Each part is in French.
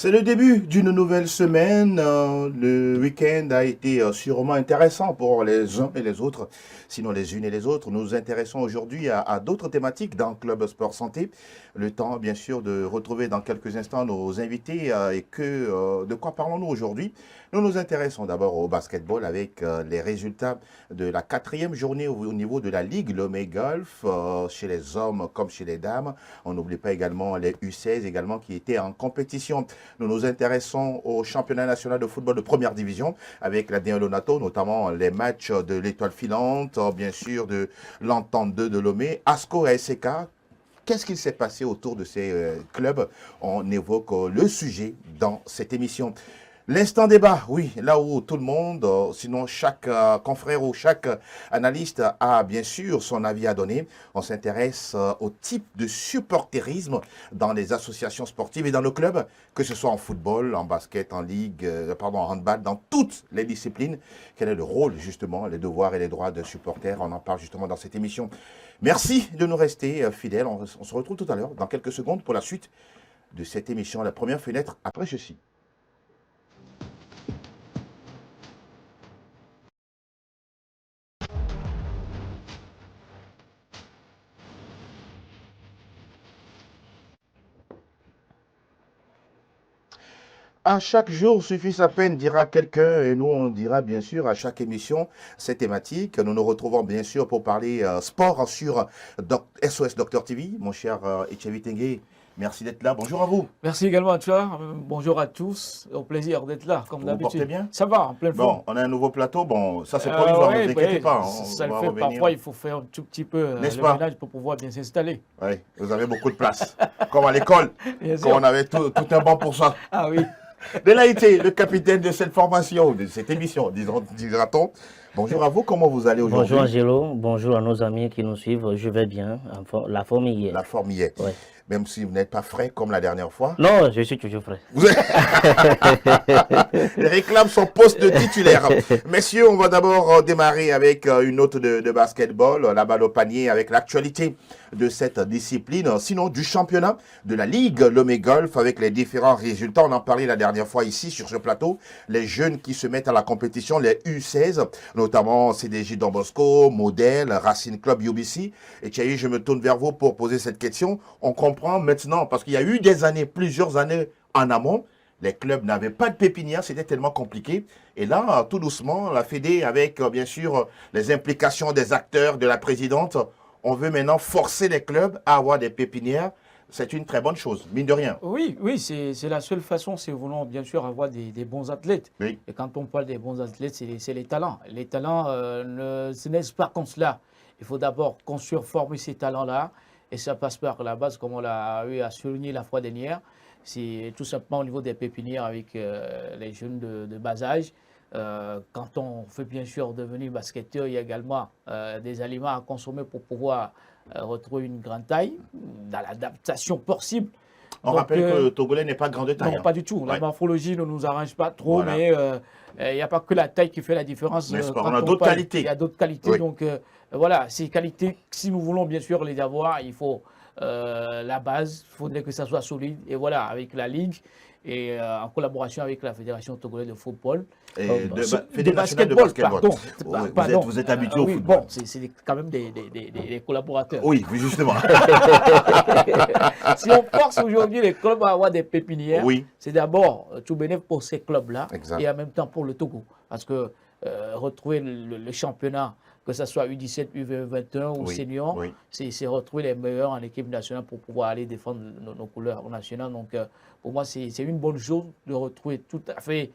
C'est le début d'une nouvelle semaine. Le week-end a été sûrement intéressant pour les uns et les autres, sinon les unes et les autres. Nous nous intéressons aujourd'hui à d'autres thématiques dans Club Sport Santé. Le temps, bien sûr, de retrouver dans quelques instants nos invités de quoi parlons-nous aujourd'hui? Nous nous intéressons d'abord au basketball avec les résultats de la quatrième journée au niveau de la Ligue Lomé Golf, chez les hommes comme chez les dames. On n'oublie pas également les U16 également qui étaient en compétition. Nous nous intéressons au championnat national de football de première division avec la D1 Lonato, notamment les matchs de l'Étoile filante, bien sûr de l'Entente 2 de Lomé, ASCO et SCK. Qu'est-ce qu'il s'est passé autour de ces clubs? On évoque le sujet dans cette émission. L'instant débat, oui, là où tout le monde, sinon chaque confrère ou chaque analyste a bien sûr son avis à donner. On s'intéresse au type de supporterisme dans les associations sportives et dans nos clubs, que ce soit en football, en basket, en ligue, en handball, dans toutes les disciplines. Quel est le rôle justement, les devoirs et les droits de supporters? On en parle justement dans cette émission. Merci de nous rester fidèles. On se retrouve tout à l'heure, dans quelques secondes, pour la suite de cette émission. La première fenêtre après ceci. À chaque jour suffit sa peine, dira quelqu'un, et nous on dira bien sûr à chaque émission ces thématiques. Nous nous retrouvons bien sûr pour parler sport sur SOS Docteur TV. Mon cher Etchevi Tengue, merci d'être là. Bonjour à vous. Merci également à toi. Bonjour à tous. Au plaisir d'être là, comme Vous vous portez d'habitude. bien? Ça va, en pleine forme. Bon, on a un nouveau plateau. Bon, ça c'est provisoire, ne vous inquiétez pas. Ça On le va fait. revenir. Parfois, il faut faire un tout petit peu N'est-ce le pas? ménage pour pouvoir bien s'installer. Oui, vous avez beaucoup de place. Comme à l'école, Bien quand sûr. on avait tout un banc pour ça. Ah oui. Delaïté, le capitaine de cette formation, de cette émission, dira-t-on. Bonjour à vous, comment vous allez aujourd'hui? Bonjour Angelo, bonjour à nos amis qui nous suivent. Je vais bien. La forme hier. La forme y est. Ouais. Même si vous n'êtes pas frais comme la dernière fois. Non, je suis toujours frais. Vous Il réclame son poste de titulaire. Messieurs, on va d'abord démarrer avec une note de basketball, la balle au panier avec l'actualité de cette discipline, sinon du championnat de la Ligue Lomé Golf avec les différents résultats. On en parlait la dernière fois ici sur ce plateau. Les jeunes qui se mettent à la compétition, les U16, notamment CDJ Don Bosco, Modèle, Racing Club UBC. Et Thierry, je me tourne vers vous pour poser cette question. On comprend maintenant, parce qu'il y a eu des années, plusieurs années en amont, les clubs n'avaient pas de pépinière, c'était tellement compliqué. Et là, tout doucement, la Fédé, avec bien sûr les implications des acteurs, de la présidente, on veut maintenant forcer les clubs à avoir des pépinières. C'est une très bonne chose, mine de rien. Oui, oui, c'est la seule façon si nous voulons bien sûr avoir des bons athlètes. Oui. Et quand on parle des bons athlètes, c'est les talents. Les talents ce n'est pas comme cela. Il faut d'abord construire, former ces talents-là. Et ça passe par la base, comme on l'a eu à souligner la fois dernière. C'est tout simplement au niveau des pépinières avec les jeunes de bas âge. Quand on fait bien sûr devenir basketteur, il y a également des aliments à consommer pour pouvoir retrouver une grande taille, dans l'adaptation possible. On rappelle que le Togolais n'est pas grand de taille. Non, pas du tout. La Ouais. morphologie ne nous arrange pas trop, Voilà. mais il n'y a pas que la taille qui fait la différence. N'est-ce pas? Quand On a d'autres parle, qualités. il y a d'autres qualités. Oui. Donc voilà, ces qualités, si nous voulons bien sûr les avoir, il faut la base, il faudrait que ça soit solide. Et voilà, avec la Ligue et en collaboration avec la Fédération togolaise de football. Et de Fédé nationale de basketball. pardon. Oui, Pardon. vous êtes habitué au Oui, football. bon, c'est quand même des collaborateurs. Oui, justement. Si on force aujourd'hui les clubs à avoir des pépinières, Oui. c'est d'abord tout bénéfice pour ces clubs-là Exact. et en même temps pour le Togo. Parce que retrouver le championnat, que ce soit U17, U21 ou Oui, senior, oui. c'est retrouver les meilleurs en équipe nationale pour pouvoir aller défendre nos couleurs nationales. Donc pour moi, c'est une bonne chose de retrouver tout à fait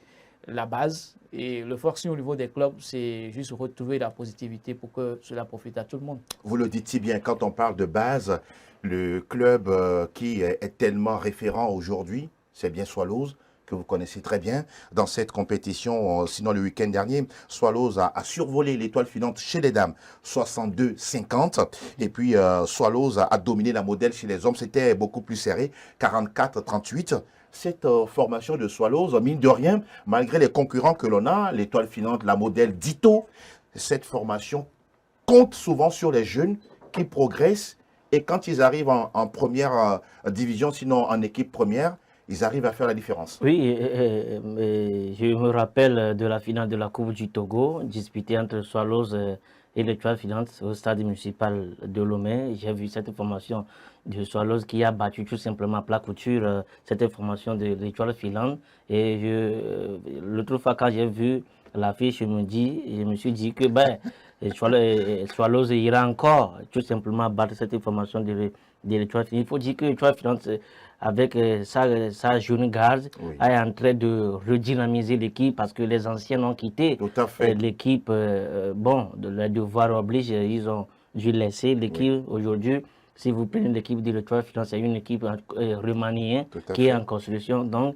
la base. Et le forcing au niveau des clubs, c'est juste retrouver la positivité pour que cela profite à tout le monde. Vous le dites si bien, quand on parle de base, le club qui est tellement référent aujourd'hui, c'est bien Swallows, que vous connaissez très bien. Dans cette compétition, sinon le week-end dernier, Swallows a survolé l'étoile filante chez les dames, 62-50. Et puis Swallows a dominé la modèle chez les hommes, c'était beaucoup plus serré, 44-38. Cette formation de Swallows, mine de rien, malgré les concurrents que l'on a, l'étoile filante, la modèle Dito, cette formation compte souvent sur les jeunes qui progressent et quand ils arrivent en première division, sinon en équipe première, ils arrivent à faire la différence. Oui, je me rappelle de la finale de la Coupe du Togo, disputée entre Swallows et l'Étoile filante au stade municipal de Lomé. J'ai vu cette formation de Swallows qui a battu tout simplement à plat couture cette formation de l'Étoile filante. Et l'autre fois, quand j'ai vu l'affiche, je me suis dit que Swallows ira encore tout simplement battre cette formation de l'Étoile filante. Il faut dire que l'Étoile filante, avec sa jeune garde, Oui. est en train de redynamiser l'équipe parce que les anciens ont quitté Tout à fait. l'équipe. Bon, le devoir oblige, ils ont dû laisser l'équipe. Aujourd'hui, si vous prenez l'équipe de l'Étoile Finance, c'est une équipe remaniée Tout à qui est fait. en construction. Donc,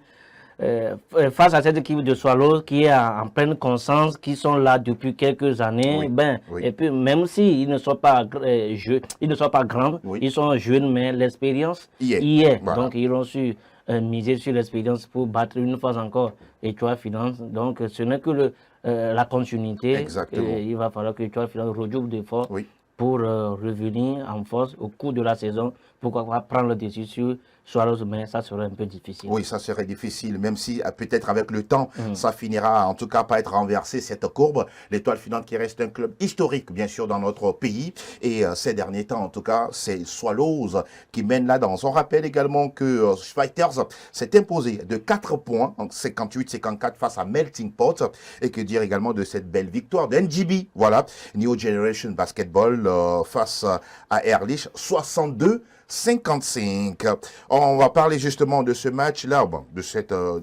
face à cette équipe de Swallows qui est en pleine conscience, qui sont là depuis quelques années, Oui, ben, oui. et puis même s'ils ne sont pas ils ne sont pas grands, Oui. ils sont jeunes, mais l'expérience Y est. Voilà. Donc ils ont su miser sur l'expérience pour battre une fois encore l'Étoile Finance. Donc ce n'est que la continuité. Exactement. Il va falloir que l'Étoile Finance redouble d'efforts Oui. pour revenir en force au cours de la saison. Pourquoi pas prendre le dessus sur Swallows, mais ça serait un peu difficile. Oui, ça serait difficile, même si peut-être avec le temps, ça finira en tout cas par être renversé, cette courbe. L'Étoile Filante qui reste un club historique, bien sûr, dans notre pays. Et ces derniers temps, en tout cas, c'est Swallows qui mène la danse. On rappelle également que Fighters s'est imposé de 4 points, en 58-54 face à Melting Pot. Et que dire également de cette belle victoire de NGB, voilà, New Generation Basketball face à Ehrlich, 62-55. On va parler justement de ce match-là, bon, de ce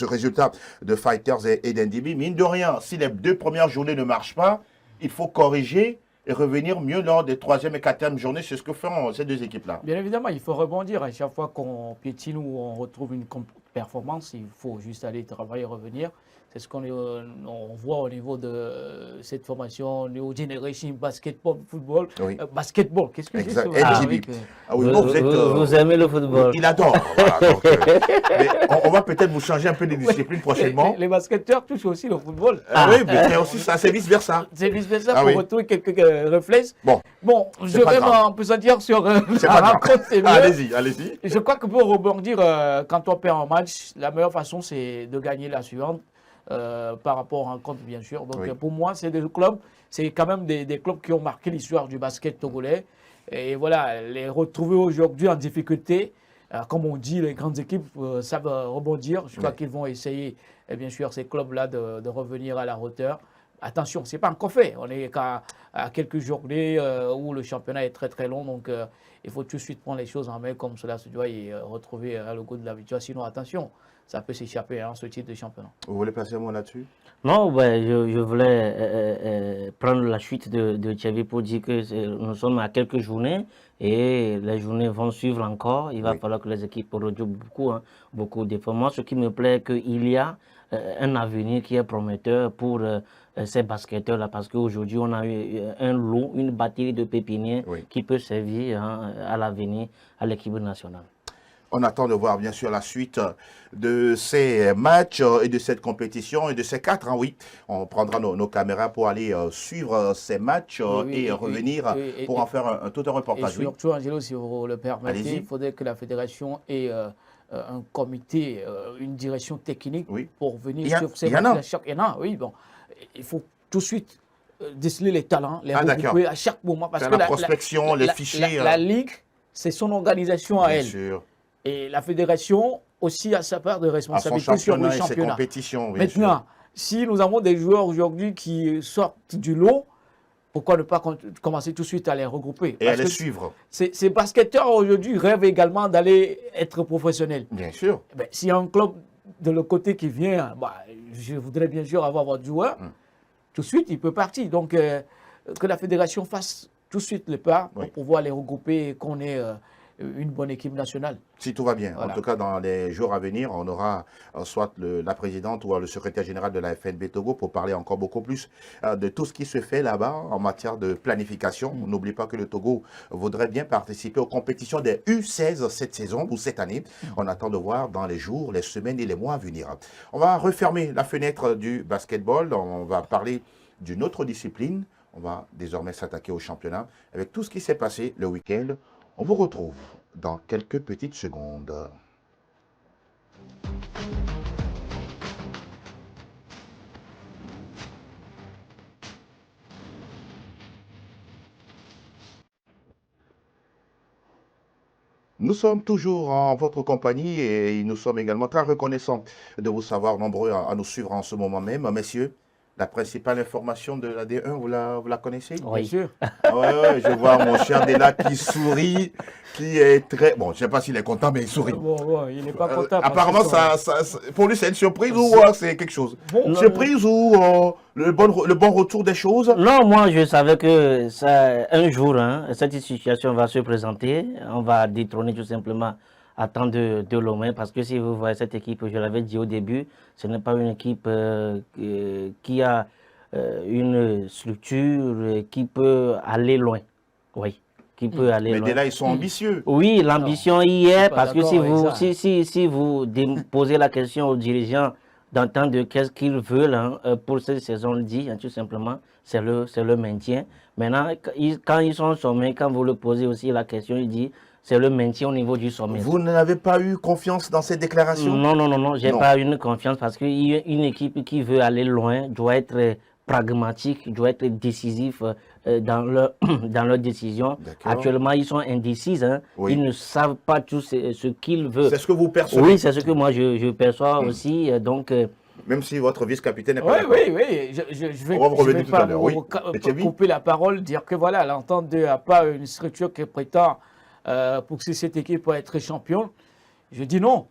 résultat de Fighters et d'NDB. Mine de rien, si les 2 premières journées ne marchent pas, il faut corriger et revenir mieux lors des 3e et 4e journées. C'est ce que font ces 2 équipes-là. Bien évidemment, il faut rebondir. À chaque fois qu'on piétine ou on retrouve une performance, il faut juste aller travailler et revenir. C'est ce qu'on voit au niveau de cette formation New Generation Basketball, Football. Oui. Basketball, qu'est-ce que Exact. c'est ça? NGB. Ah oui, bon, vous aimez le football. Il adore. Voilà, donc, mais on va peut-être vous changer un peu de discipline prochainement. Les basketteurs touchent aussi le football. Oui, mais c'est aussi ça, c'est vice-versa. C'est vice-versa Ah pour oui. retrouver quelques réflexes. Bon, Je pas vais grave. m'appesantir sur c'est la pas grave. rencontre. C'est mieux. Allez-y, allez-y. Je crois que pour rebondir, quand on perd un match, la meilleure façon, c'est de gagner la suivante par rapport aux rencontres, bien sûr. Donc, Oui. pour moi, c'est des clubs, c'est quand même des clubs qui ont marqué l'histoire du basket togolais. Et voilà, les retrouver aujourd'hui en difficulté, comme on dit, les grandes équipes savent rebondir. Je crois Oui. qu'ils vont essayer, bien sûr, ces clubs-là de revenir à la hauteur. Attention, ce n'est pas encore fait. On est qu'à quelques journées où le championnat est très très long. Donc, il faut tout de suite prendre les choses en main comme cela se doit et retrouver le goût de la victoire. Sinon, attention, ça peut s'échapper, ce type de championnat. Vous voulez passer un mot là-dessus? Non, ben, je voulais prendre la suite de Thierry pour dire que nous sommes à quelques journées et les journées vont suivre encore. Il va Oui. falloir que les équipes redoublent beaucoup d'efforts. Moi, ce qui me plaît, qu'il y a un avenir qui est prometteur pour ces basketteurs-là parce qu'aujourd'hui, on a eu un lot, une batterie de pépiniers Oui. qui peut servir à l'avenir à l'équipe nationale. On attend de voir bien sûr la suite de ces matchs et de cette compétition et de ces 4 ans, oui. On prendra nos caméras pour aller suivre ces matchs et revenir pour en faire tout un Et reportage. Oui. surtout, Angelo, si vous le permettez, Allez-y. il faudrait que la fédération ait un comité, une direction technique Oui. pour venir Il y sur ces en a. matchs. Il y en a, oui. Bon, il faut tout de suite déceler les talents, les Ah, d'accord. regrouper à chaque moment. Parce Faire que la prospection, les fichiers. La Ligue, c'est son organisation à bien elle. sûr. Et la fédération aussi a sa part de À son responsabilité sur le championnat et ses championnat. compétitions. bien Maintenant, sûr. si nous avons des joueurs aujourd'hui qui sortent du lot, pourquoi ne pas commencer tout de suite à les regrouper? Et à Parce les que suivre, ces basketteurs aujourd'hui rêvent également d'aller être professionnels. bien sûr. Ben, s'il y a un club de l'autre côté qui vient, je voudrais bien sûr avoir votre joueur, tout de suite il peut partir. Donc que la fédération fasse tout de suite le pas pour Oui. pouvoir les regrouper et qu'on ait une bonne équipe nationale. Si tout va bien. Voilà. En tout cas, dans les jours à venir, on aura soit la présidente ou le secrétaire général de la FNB Togo pour parler encore beaucoup plus de tout ce qui se fait là-bas en matière de planification. N'oublie pas que le Togo voudrait bien participer aux compétitions des U16 cette saison ou cette année. On attend de voir dans les jours, les semaines et les mois à venir. On va refermer la fenêtre du basketball. On va parler d'une autre discipline. On va désormais s'attaquer au championnat avec tout ce qui s'est passé le week-end. On vous retrouve dans quelques petites secondes. Nous sommes toujours en votre compagnie et nous sommes également très reconnaissants de vous savoir nombreux à nous suivre en ce moment même. Messieurs, la principale information de la D1, vous la connaissez? Bien Oui. sûr. Ouais, je vois mon cher Dela qui sourit, qui est très... Bon, je ne sais pas s'il est content, mais il sourit. Bon, il n'est pas content. parce Apparemment, que pour lui, c'est une surprise ou c'est quelque chose? Bon, Surprise ou le bon retour des choses? Non, moi je savais que ça, un jour, hein, cette situation va se présenter. On va détrôner tout simplement à temps de Lomé parce que si vous voyez cette équipe, je l'avais dit au début, ce n'est pas une équipe qui a une structure qui peut aller loin. Oui, qui peut aller Mais loin. dès là, ils sont ambitieux. Oui, l'ambition y est pas parce que si d'accord vous, avec ça. si vous posez la question aux dirigeants d'entendre qu'est-ce qu'ils veulent hein, pour cette saison-ci, hein, tout simplement, c'est le maintien. Maintenant, quand ils sont au sommet, quand vous le posez aussi la question, il dit c'est le maintien au niveau du sommet. Vous n'avez pas eu confiance dans ces déclarations? Non, j'ai Non. pas une confiance parce qu'une équipe qui veut aller loin doit être pragmatique, doit être décisif dans dans leurs décisions. D'accord. Actuellement, ils sont indécis, hein. Oui. Ils ne savent pas tout ce qu'ils veulent. C'est ce que vous percevez? Oui, c'est ce que moi je perçois aussi. Donc, Même si votre vice-capitaine n'est Oui, pas d'accord. oui. Je vais, On va vous je revenir vais tout pas à l'heure, oui. vous Etchebi? couper la parole, dire que voilà, l'entente 2 n'a pas une structure qui prétend pousser cette équipe à être champion. Je dis non.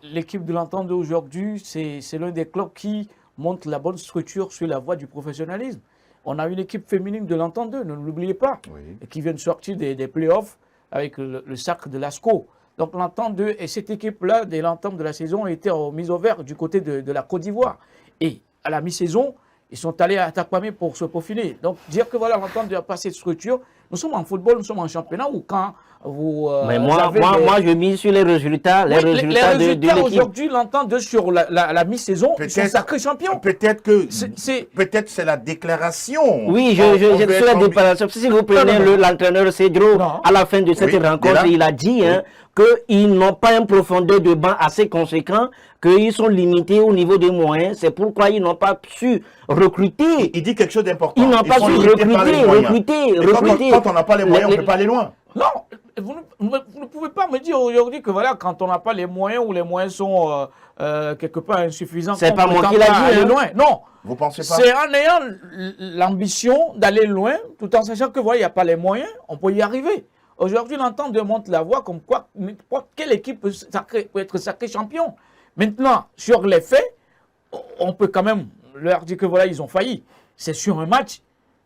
L'équipe de l'entente 2 aujourd'hui, c'est l'un des clubs qui montre la bonne structure sur la voie du professionnalisme. On a une équipe féminine de l'entente 2, ne l'oubliez pas, Oui. et qui vient de sortir des playoffs avec le sacre de l'ASCO. Donc l'entente 2 et cette équipe-là, dès l'entente de la saison, était mise au vert du côté de la Côte d'Ivoire. Et à la mi-saison, ils sont allés à Takwame pour se peaufiner. Donc dire que voilà, l'entente n'a pas cette structure, nous sommes en football, nous sommes en championnat, ou quand vous mais moi, avez je mise sur les résultats, Oui, les de résultats l'équipe. aujourd'hui, l'entente sur la mi-saison, ils sont sacrés champions. Peut-être que C'est- peut-être c'est la déclaration. Oui, On je veut suis être la ambi- déclaration. Si vous prenez non. l'entraîneur Cedro, Non. à la fin de cette Oui, rencontre, Dela. il a dit Oui. hein, qu'ils n'ont pas un profondeur de banc assez conséquent, qu'ils sont limités au niveau des moyens. C'est pourquoi ils n'ont pas su recruter. Il dit quelque chose d'important. Ils n'ont pas sont su limités par les moyens. recruter. Et quand on n'a pas les moyens, on ne peut pas aller loin. Non, vous ne pouvez pas me dire aujourd'hui que voilà, quand on n'a pas les moyens ou les moyens sont quelque part insuffisants, C'est qu'on pas moi prétend qui l'a pas dit, aller hein. loin. Non, Vous pensez pas? c'est en ayant l'ambition d'aller loin, tout en sachant que voilà, il n'y a pas les moyens, on peut y arriver. Aujourd'hui, l'entente démontre la voie comme quoi n'importe quelle équipe peut être sacrée champion. Maintenant, sur les faits, on peut quand même leur dire que voilà, ils ont failli. C'est sur un match,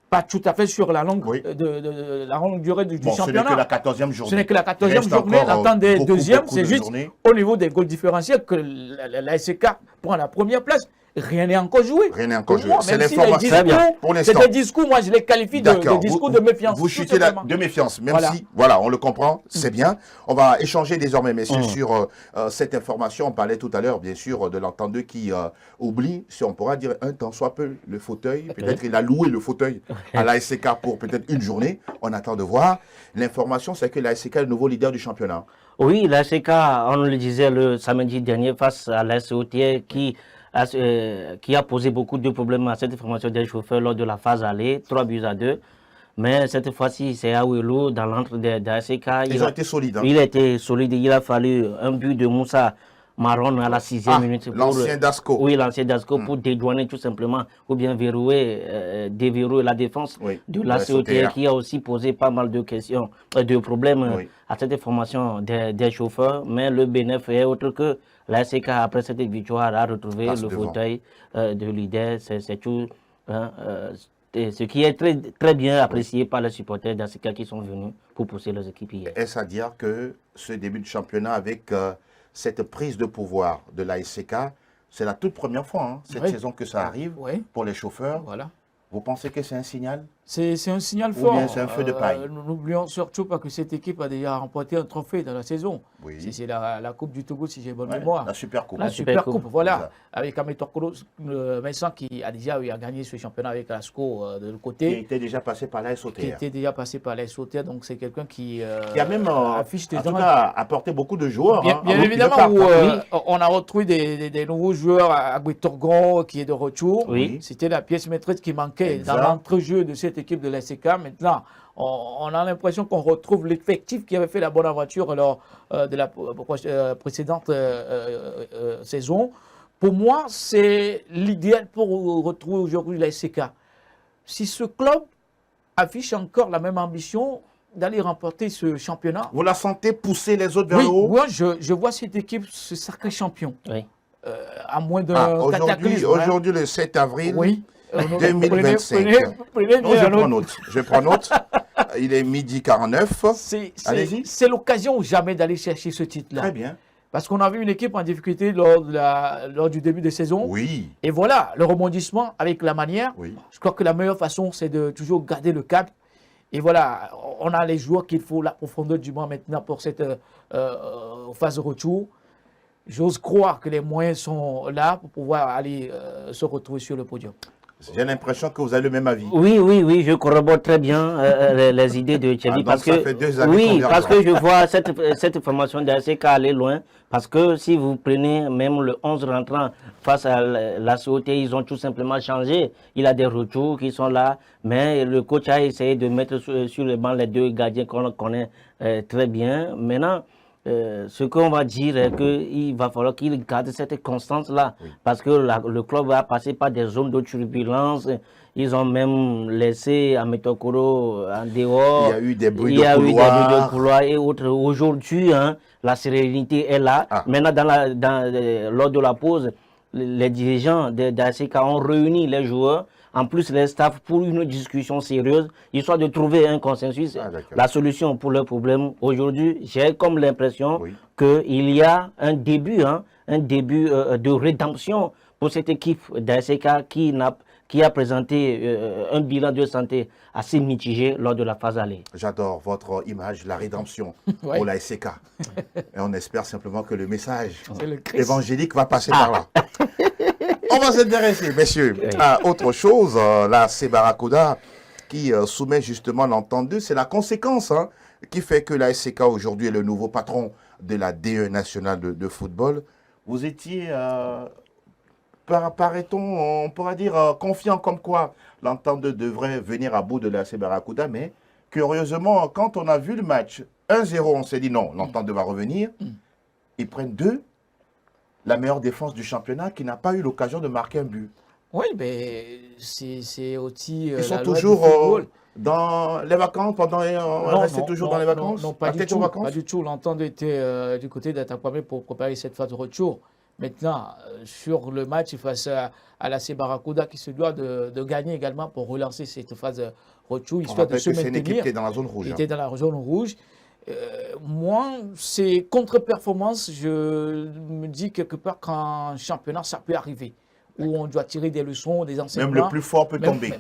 pas tout à fait sur la longue, Oui. la longue durée du Bon, ce n'est championnat. que la 14e journée. Ce n'est que la Il 14e reste journée, encore, l'entente des beaucoup, deuxième, beaucoup c'est de juste journées. au niveau des goals différentiels que la SK prend la première place. Rien n'est encore joué. Rien n'est encore Pour joué. moi, C'est même si l'information. les Très bien. discours, Pour c'est l'instant. des discours, moi je les qualifie de discours de méfiance. Vous tout chutez simplement. de méfiance, même Voilà. si, voilà, on le comprend, c'est bien. On va échanger désormais, messieurs, sur cette information. On parlait tout à l'heure, bien sûr, de l'entendeux qui oublie, si on pourra dire un tant soit peu, le fauteuil. Peut-être il a loué le fauteuil à la SCK pour peut-être une journée. On attend de voir. L'information, c'est que la SCK est le nouveau leader du championnat. Oui, la SK, on le disait le samedi dernier face à la SOT qui a posé beaucoup de problèmes à cette formation des chauffeurs lors de la phase aller, 3-2. Mais cette fois-ci, c'est Awelo dans l'entre de la SK. Ils ont été solides. Hein. Il a été solide. Il a fallu un but de Moussa Maron à la 6e minute. L'ancien Dasco. Oui, l'ancien Dasco pour dédouaner tout simplement ou bien déverrouiller la défense de la COT qui a aussi posé pas mal de questions, de problèmes à cette formation des chauffeurs. Mais le bénéfice est autre que la SK après cette victoire a retrouvé le fauteuil de leader. C'est tout. Ce qui est très, très bien apprécié par les supporters d'ASK qui sont venus pour pousser leurs équipes hier. Est-ce à dire que ce début de championnat avec cette prise de pouvoir de la SCK, c'est la toute première fois cette saison que ça arrive pour les chauffeurs. Voilà. Vous pensez que c'est un signal? C'est un signal Ou fort. bien c'est un feu de paille? Nous n'oublions surtout pas que cette équipe a déjà remporté un trophée dans la saison. Oui. C'est la Coupe du Togo, si j'ai bonne mémoire. La Super Coupe. La Super Coupe, voilà. Avec Ametokolo Vincent qui a déjà gagné ce championnat avec Asco de l'autre côté. Qui était déjà passé par la SOTR. Qui était déjà passé par la SOTR, donc c'est quelqu'un qui a même affiche des en tout cas apporté beaucoup de joueurs. Bien évidemment, on a retrouvé des nouveaux joueurs à Guitorgon qui est de retour. Oui. C'était la pièce maîtresse qui manquait dans l'entrejeu de cette équipe de l'SK. Maintenant, on a l'impression qu'on retrouve l'effectif qui avait fait la bonne aventure lors de la précédente saison. Pour moi, c'est l'idéal pour retrouver aujourd'hui la SCK. Si ce club affiche encore la même ambition d'aller remporter ce championnat. Vous la sentez pousser les autres vers le haut? Moi, je vois cette équipe se sacrer champion. Oui. À moins d'un cataclysme. Aujourd'hui, le 7 avril. Oui. 2025. Je prends note. Il est midi 49. C'est l'occasion ou jamais d'aller chercher ce titre-là. Très bien. Parce qu'on a vu une équipe en difficulté lors du début de saison. Oui. Et voilà, le rebondissement avec la manière. Oui. Je crois que la meilleure façon, c'est de toujours garder le cap. Et voilà, on a les joueurs qu'il faut, la profondeur du banc maintenant pour cette phase de retour. J'ose croire que les moyens sont là pour pouvoir aller se retrouver sur le podium. J'ai l'impression que vous avez le même avis. Oui, je corrobore très bien les idées de Thierry. Parce que je vois cette formation de ASK aller loin. Parce que si vous prenez même le 11 rentrant face à la COT, ils ont tout simplement changé. Il a des retours qui sont là. Mais le coach a essayé de mettre sur le banc les deux gardiens qu'on connaît très bien. Maintenant, ce qu'on va dire est qu'il va falloir qu'il garde cette constance-là. Oui. Parce que le club va passer par des zones de turbulence. Ils ont même laissé Ametokoro en dehors. Il y a eu des bruits de couloir et autres. Aujourd'hui, la sérénité est là. Maintenant, lors de la pause, les dirigeants d'ASK ont réuni les joueurs, en plus les staffs, pour une discussion sérieuse, histoire de trouver un consensus, la solution pour le problème. Aujourd'hui, j'ai comme l'impression qu'il y a un début de rédemption pour cette équipe d'ASK qui a présenté un bilan de santé assez mitigé lors de la phase aller. J'adore votre image, la rédemption pour la SCK. Et on espère simplement que le message évangélique va passer par là. On va s'intéresser, messieurs, à autre chose. La Barracuda qui soumet justement l'entente 2, c'est la conséquence qui fait que la SCK aujourd'hui est le nouveau patron de la DE nationale de football. Vous étiez, paraît-on, on pourra dire, confiant comme quoi l'entente 2 devrait venir à bout de la Barracuda, mais curieusement, quand on a vu le match 1-0, on s'est dit non, l'entente 2 va revenir. Ils prennent 2. La meilleure défense du championnat qui n'a pas eu l'occasion de marquer un but. Oui, mais c'est aussi. Ils sont toujours dans les vacances pendant. Toujours dans les vacances. Non, pas du tout. Pas du tout. L'entente était du côté d'Atakwame pour préparer cette phase de retour. Maintenant, sur le match face à la Barracuda qui se doit de gagner également pour relancer cette phase de retour, histoire de se maintenir. C'est une équipe qui est dans la zone rouge. Il était dans la zone rouge. Moi, c'est contre-performance. Je me dis quelque part qu'en championnat, ça peut arriver. Où on doit tirer des leçons, des enseignements. Même le plus fort peut tomber.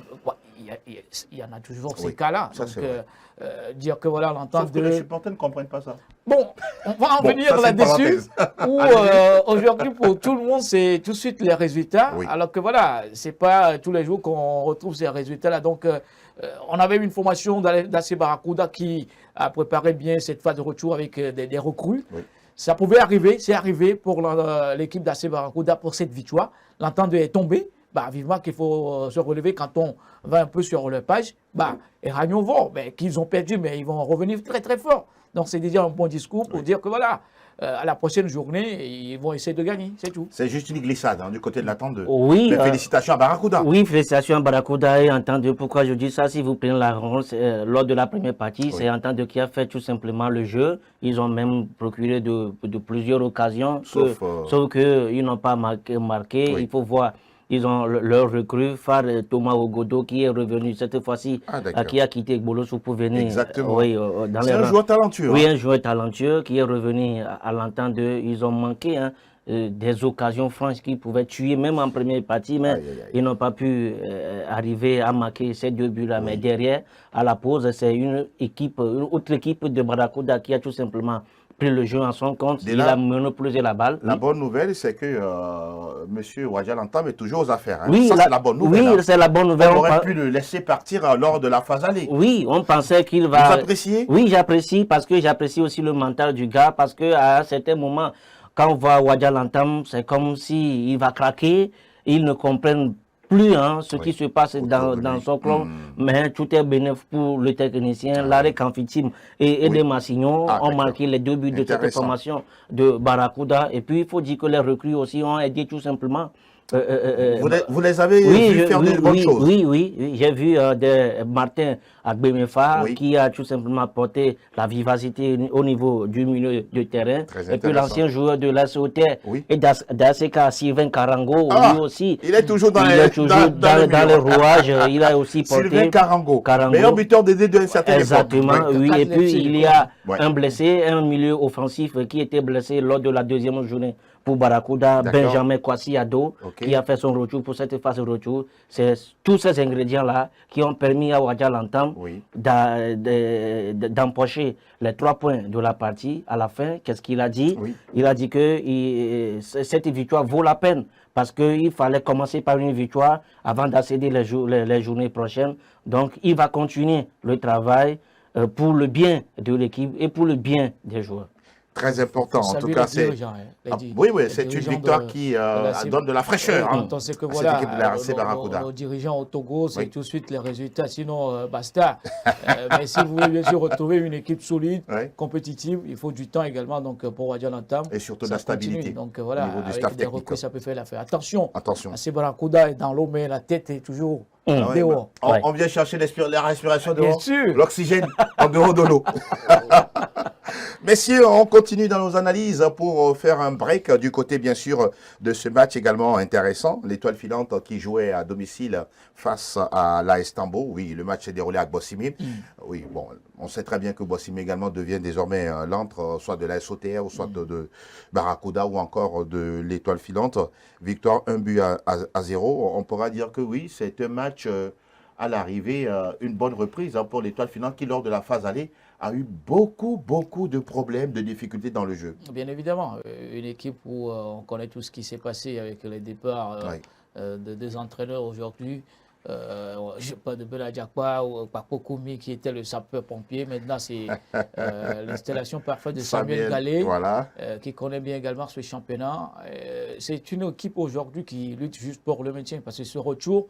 Il y en a toujours ces cas-là. Donc, dire que voilà, l'entente de... les supporters ne comprennent pas ça. Bon, on va en venir là-dessus. Où aujourd'hui, pour tout le monde, c'est tout de suite les résultats. Oui. Alors que voilà, c'est pas tous les jours qu'on retrouve ces résultats-là. Donc, on avait une formation d'AC Barracuda qui a préparé bien cette phase de retour avec des recrues. Oui. Ça pouvait arriver, c'est arrivé pour l'équipe d'AC Barracuda pour cette victoire. L'entente est tombée. Vivement qu'il faut se relever quand on va un peu sur leur page. Et Ragnon vont, qu'ils ont perdu, mais ils vont revenir très très fort. Donc c'est déjà un bon discours pour dire que voilà, à la prochaine journée, ils vont essayer de gagner, c'est tout. C'est juste une glissade du côté de l'entente 2. Oui. Mais félicitations à Barracuda. Oui, félicitations à Barracuda et entente 2. Pourquoi je dis ça? Si vous prenez la ronde lors de la première partie, c'est entente 2 qui a fait tout simplement le jeu. Ils ont même procuré de plusieurs occasions. Sauf qu'ils n'ont pas marqué. Oui. Il faut voir. Ils ont leur recrue, phare Thomas Ogodo, qui est revenu cette fois-ci, qui a quitté Gboloso pour venir. Exactement. C'est un joueur talentueux. Oui, un joueur talentueux qui est revenu à l'entente 2. Ils ont manqué des occasions franches qui pouvaient tuer, même en première partie, mais ils n'ont pas pu arriver à marquer ces 2 buts-là. Mais derrière, à la pause, c'est une autre équipe de Barracuda qui a tout simplement pris le jeu en son compte. Il a monopolisé la balle. La bonne nouvelle, c'est que M. Wadja Lantam est toujours aux affaires. Oui, ça, c'est la bonne nouvelle. Oui, c'est la bonne nouvelle. On aurait pu le laisser partir lors de la phase aller. Oui, on pensait qu'il va... Vous appréciez? Oui, j'apprécie, parce que j'apprécie aussi le mental du gars, parce qu'à un certain moment, quand on voit Wadja Lantam, c'est comme s'il va craquer. Ils ne comprennent plus hein, ce Oui. qui se passe Autour dans, de dans lui. son club, mais tout est bénéfique pour le technicien. L'arrêt Canfitim et Oui. des Massignon Ah, ont d'accord. marqué les 2 buts de cette Intéressant. formation de Barracuda. Et puis, il faut dire que les recrues aussi ont aidé tout simplement. Vous les avez vus faire de bonnes choses. Oui, j'ai vu Martin Agbemefa Oui. qui a tout simplement apporté la vivacité au niveau du milieu de terrain. Très Et puis intéressant. l'ancien joueur de la SOT Oui. et d'ACK, Sylvain Karango, Ah, lui aussi. il est toujours dans il les- est toujours dans le dans les mur. rouages. Il a aussi porté Sylvain Karango, meilleur buteur de D2 à une certaine Exactement, époque. oui. Quatre Et puis Leipzig, il y a Ouais. un blessé, un milieu offensif qui était blessé lors de la deuxième journée pour Barracuda, D'accord. Benjamin Kwasi-Ado, Ok. qui a fait son retour pour cette phase de retour. C'est tous ces ingrédients-là qui ont permis à Wadja Lantam Oui. d'empocher les 3 points de la partie. À la fin, qu'est-ce qu'il a dit? Oui. Il a dit que cette victoire vaut la peine parce qu'il fallait commencer par une victoire avant d'accéder les journées prochaines. Donc, il va continuer le travail pour le bien de l'équipe et pour le bien des joueurs. Très important. Faut En tout saluer cas, les c'est. dirigeants, hein, les Ah, di- oui, les c'est une dirigeants victoire qui donne de la fraîcheur Oui, hein, quand on sait que à cette voilà, équipe de la RC Barracuda. nos dirigeants au Togo, c'est Oui. tout de suite les résultats, sinon basta. Mais si vous voulez bien sûr retrouver une équipe solide, Oui. compétitive, il faut du temps également donc, pour Wadja Lantam. Et surtout de Ça la stabilité continue. Donc au voilà, niveau du avec staff des technique. recrues, ça peut faire l'affaire. Attention, Attention. RC Barracuda est dans l'eau, mais la tête est toujours Ah ouais, dehors. bah, Ouais. on vient chercher la respiration Bien dehors, sûr. l'oxygène en dehors de l'eau. Messieurs, on continue dans nos analyses pour faire un break du côté, bien sûr, de ce match également intéressant. L'Étoile filante qui jouait à domicile face à l'AS Tambo. Oui, le match s'est déroulé à Bossimé. Oui, bon, on sait très bien que Bossimé également devient désormais l'antre, soit de l'AS OTR, ou soit de Barracuda, ou encore de l'Étoile filante. Victoire 1-0. On pourra dire que oui, c'est un match à l'arrivée, une bonne reprise pour l'Étoile filante qui, lors de la phase aller, a eu beaucoup de problèmes, de difficultés dans le jeu. Bien évidemment, une équipe où on connaît tout ce qui s'est passé avec les départs Oui. de deux entraîneurs aujourd'hui. Je sais pas de Bela Diakwa ou Papo Koumi qui était le sapeur-pompier. Maintenant, c'est l'installation parfaite de Samuel Gallet, Voilà. qui connaît bien également ce championnat. C'est une équipe aujourd'hui qui lutte juste pour le maintien parce que ce retour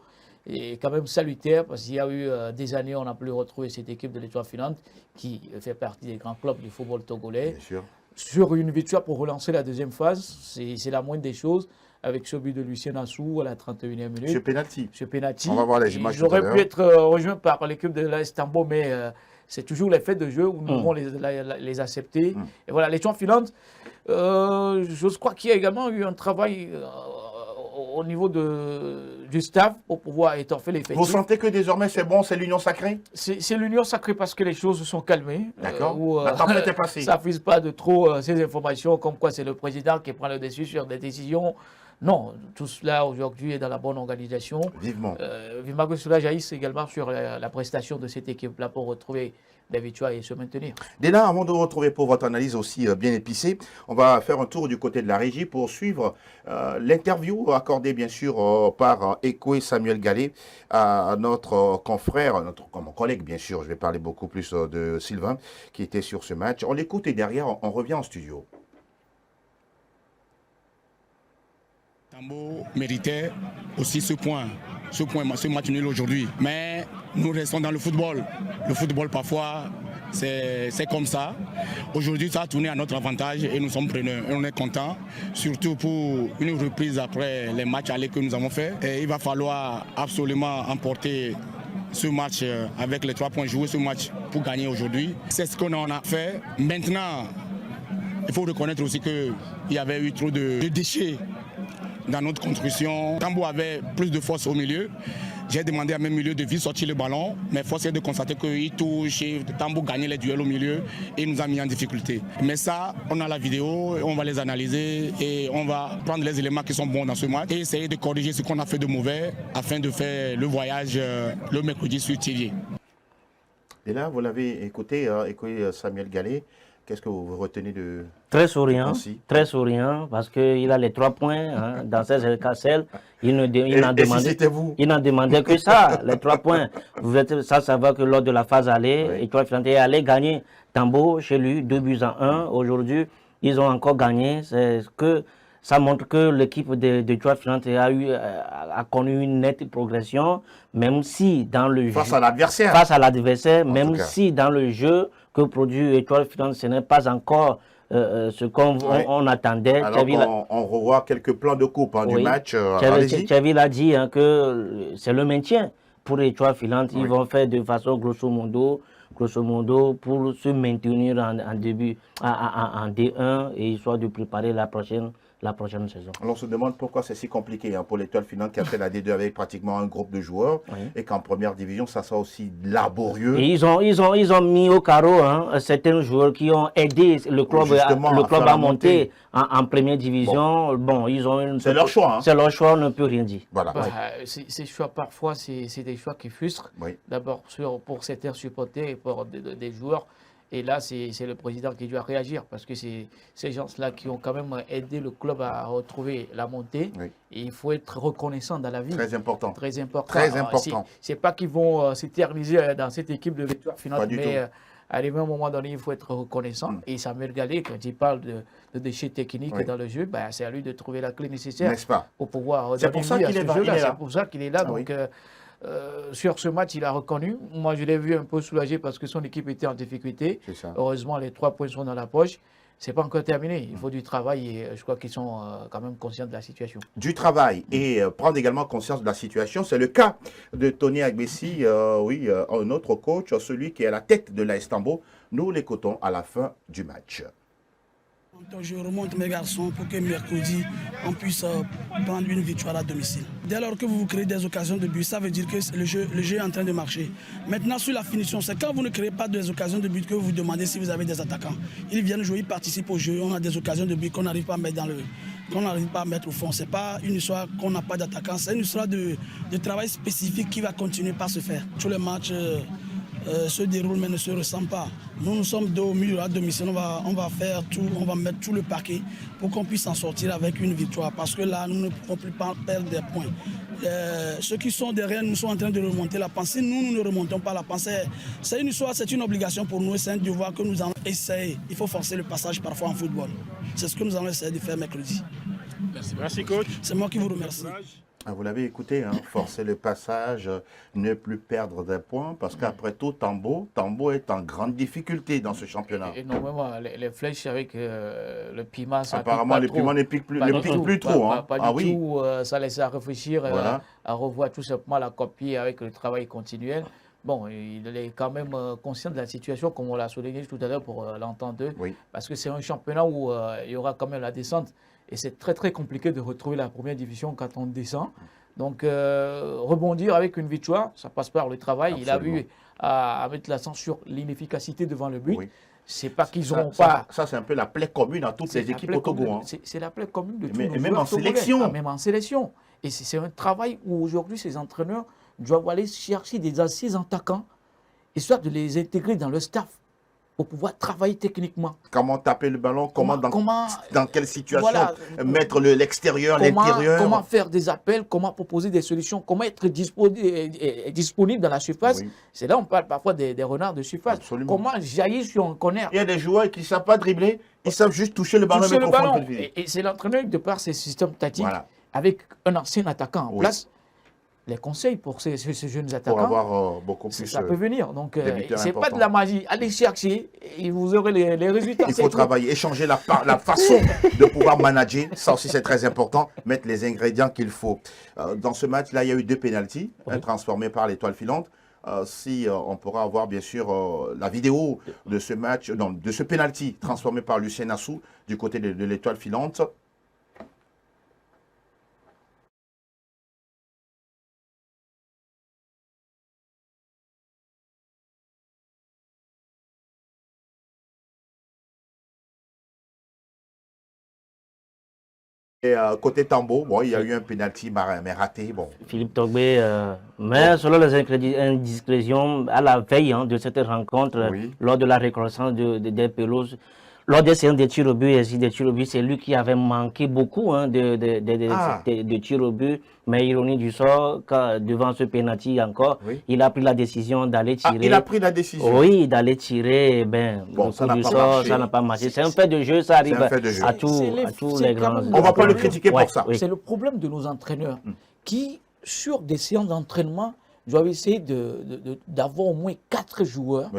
est quand même salutaire parce qu'il y a eu des années, on n'a plus retrouvé cette équipe de l'Étoile filante qui fait partie des grands clubs du football togolais. Bien sûr. Sur une victoire pour relancer la deuxième phase, c'est la moindre des choses avec ce but de Lucien Assou à la 31e minute. Ce penalty. Ce penalty. On va voir les images Ils tout à auraient l'heure. pu être rejoints par l'équipe de l'AS Tambo, mais c'est toujours les faits de jeu où nous devons les accepter. Et voilà, l'Étoile filante, je crois qu'il y a également eu un travail au niveau du staff pour pouvoir étoffer l'effectif. Vous sentez que désormais c'est bon, c'est l'union sacrée? C'est l'union sacrée parce que les choses se sont calmées. D'accord. Où, La tempête est passée. ça ne frise pas de trop ces informations comme quoi c'est le président qui prend le dessus sur des décisions. Non, tout cela aujourd'hui est dans la bonne organisation. Vivement. Vivement que cela jaillisse également sur la prestation de cette équipe-là pour retrouver des victoires et se maintenir. Dès là, avant de vous retrouver pour votre analyse aussi bien épicée, on va faire un tour du côté de la régie pour suivre l'interview accordée bien sûr par Ekwe Samuel Gallet à notre confrère, mon collègue bien sûr, je vais parler beaucoup plus de Sylvain qui était sur ce match. On l'écoute et derrière on revient en studio. Tambo méritait aussi ce match nul aujourd'hui. Mais nous restons dans le football. Le football, parfois, c'est comme ça. Aujourd'hui, ça a tourné à notre avantage et nous sommes preneurs. Et on est contents, surtout pour une reprise après les matchs allés que nous avons fait. Et il va falloir absolument emporter ce match avec les 3 points, jouer ce match pour gagner aujourd'hui. C'est ce qu'on en a fait. Maintenant, il faut reconnaître aussi qu'il y avait eu trop de déchets dans notre construction. Tambo avait plus de force au milieu. J'ai demandé à mes milieux de vite sortir le ballon, mais force est de constater qu'il touche, Tambo gagnait les duels au milieu et il nous a mis en difficulté. Mais ça, on a la vidéo, on va les analyser et on va prendre les éléments qui sont bons dans ce match et essayer de corriger ce qu'on a fait de mauvais afin de faire le voyage le mercredi sur Thiviers. Et là, vous l'avez écouté, Samuel Gallet. Qu'est-ce que vous retenez de... Très souriant, parce qu'il a les 3 points hein, dans ses escarcelles. Il n'en demandait que ça, les 3 points. Vous êtes ça savoir que lors de la phase aller, Étoile filante est allé gagner Tambo chez lui, 2-1. Aujourd'hui, ils ont encore gagné. Ça montre que l'équipe de Étoile Filante a connu une nette progression, même si dans le Face jeu, à l'adversaire. face à l'adversaire, En même tout cas. si dans le jeu que produit Étoile Filante, ce n'est pas encore ce qu'on Ouais. on attendait. Alors on revoit quelques plans de coupe hein, du Oui. match. Allez-y. Xavi l'a dit hein, que c'est le maintien pour Étoile Filante. Ils Oui. vont faire de façon grosso modo pour se maintenir en début en D1 et histoire de préparer la prochaine saison. Alors, on se demande pourquoi c'est si compliqué hein, pour l'Étoile Filante qui a fait la D2 avec pratiquement un groupe de joueurs Oui. et qu'en première division, ça soit aussi laborieux. Et ils ont mis au carreau hein, certains joueurs qui ont aidé le club Justement, à faire à la monter en première division. Bon, ils ont C'est leur choix. Hein. C'est leur choix, on ne peut rien dire. Voilà. Bah, ces choix, parfois, c'est des choix qui frustrent. Oui. D'abord pour certains supporters et pour des joueurs. Et là, c'est le président qui doit réagir parce que c'est ces gens-là qui ont quand même aidé le club à retrouver la montée. Oui. Et il faut être reconnaissant dans la vie. Très important. Très important. Très important. C'est pas qu'ils vont s'éterniser dans cette équipe de l'Étoile Filante, Pas du mais tout. à un moment donné, il faut être reconnaissant. Et Samuel Gallet, quand il parle de déchets techniques Oui. dans le jeu, bah, c'est à lui de trouver la clé nécessaire N'est-ce pas? pour pouvoir C'est donner pour ça vie à qu'il ce est là, jeu-là. il est là. C'est pour ça qu'il est là. Ah oui. Donc, sur ce match, il a reconnu. Moi, je l'ai vu un peu soulagé parce que son équipe était en difficulté. C'est ça. Heureusement, les 3 points sont dans la poche. C'est pas encore terminé. Il faut du travail et je crois qu'ils sont quand même conscients de la situation. Du travail et prendre également conscience de la situation. C'est le cas de Tony Agbessi, un autre coach, celui qui est à la tête de l'AS Tambo. Nous l'écoutons à la fin du match. Je remonte mes garçons pour que mercredi, on puisse prendre une victoire à domicile. Dès lors que vous créez des occasions de but, ça veut dire que le jeu est en train de marcher. Maintenant, sur la finition, c'est quand vous ne créez pas des occasions de but que vous vous demandez si vous avez des attaquants. Ils viennent jouer, ils participent au jeu. On a des occasions de but qu'on n'arrive pas à mettre qu'on n'arrive pas à mettre au fond. Ce n'est pas une histoire qu'on n'a pas d'attaquants, c'est une histoire de travail spécifique qui va continuer par se faire. Tous les matchs se déroulent mais ne se ressemblent pas. Nous sommes deux au milieu à domicile, on va faire tout, on va mettre tout le paquet pour qu'on puisse en sortir avec une victoire. Parce que là, nous ne pouvons plus pas perdre des points. Ceux qui sont derrière nous sont en train de remonter la pensée. Nous ne remontons pas la pensée. C'est une histoire, c'est une obligation pour nous, c'est un devoir que nous allons essayer. Il faut forcer le passage parfois en football. C'est ce que nous allons essayer de faire mercredi. Merci coach. C'est moi qui vous remercie. Vous l'avez écouté, hein, forcer le passage, ne plus perdre des points, parce qu'après tout, Tambo est en grande difficulté dans ce championnat. Énormément. Les flèches avec le piment, ça Apparemment, le piment ne pique plus, trop. Pas du tout. Ça laisse à réfléchir, Voilà. à revoir tout simplement la copie avec le travail continuel. Bon, il est quand même conscient de la situation, comme on l'a souligné tout à l'heure pour l'entendre, Oui. parce que c'est un championnat où il y aura quand même la descente. Et c'est très très compliqué de retrouver la première division quand on descend. Donc rebondir avec une victoire, ça passe par le travail. Absolument. Il a eu à mettre l'accent sur l'inefficacité devant le but. Oui. C'est pas qu'ils Ça, n'ont pas... ça, c'est un peu la plaie commune à toutes les équipes au Togo. Hein. C'est la plaie commune de tous Mais- nos et même joueurs en togolais. sélection. Ah, même en sélection. Et c'est un travail où aujourd'hui ces entraîneurs doivent aller chercher des anciens attaquants, histoire de les intégrer dans le staff pour pouvoir travailler techniquement. Comment taper le ballon, dans quelle situation Voilà. mettre l'extérieur, l'intérieur. Comment faire des appels, comment proposer des solutions, comment être disponible dans la surface. Oui. C'est là on parle parfois des renards de surface. Absolument. Comment jaillir sur un corner. Il y a des joueurs qui ne savent pas dribbler, ils savent juste toucher le ballon et Toucher mettre le au fond ballon. de filet. Et c'est l'entraîneur, de par ses systèmes tactiques, Voilà. avec un ancien attaquant en Oui. place, les conseils pour ces jeunes Pour attaquants, avoir beaucoup plus. ça peut venir. Donc, des buteurs c'est pas importants. de la magie. Allez chercher et vous aurez les résultats. Il C'est faut tout. travailler, échanger la façon de pouvoir manager. Ça aussi, c'est très important. Mettre les ingrédients qu'il faut. Dans ce match-là, il y a eu 2 pénaltys transformés par l'Étoile Filante. Si on pourra avoir bien sûr la vidéo de ce match, non, de ce pénalty transformé par Lucien Assou du côté de l'Étoile Filante. Et côté Tambo, bon, il y a eu un pénalty mais raté. Bon. Philippe Togbé, mais selon les indiscrétions, à la veille de cette rencontre, Oui. lors de la reconnaissance des pelouses, lors des séances de tirs au but, c'est lui qui avait manqué beaucoup hein, de tirs au but. Mais ironie du sort, devant ce penalty encore, il a pris la décision d'aller tirer. Il a pris la décision. Oui, d'aller tirer. Bon, ça n'a pas marché. C'est un fait de jeu, ça arrive à tous les grands. On ne va pas le critiquer pour ça. C'est le problème de nos entraîneurs qui, sur des séances d'entraînement, doivent essayer d'avoir au moins 4 joueurs,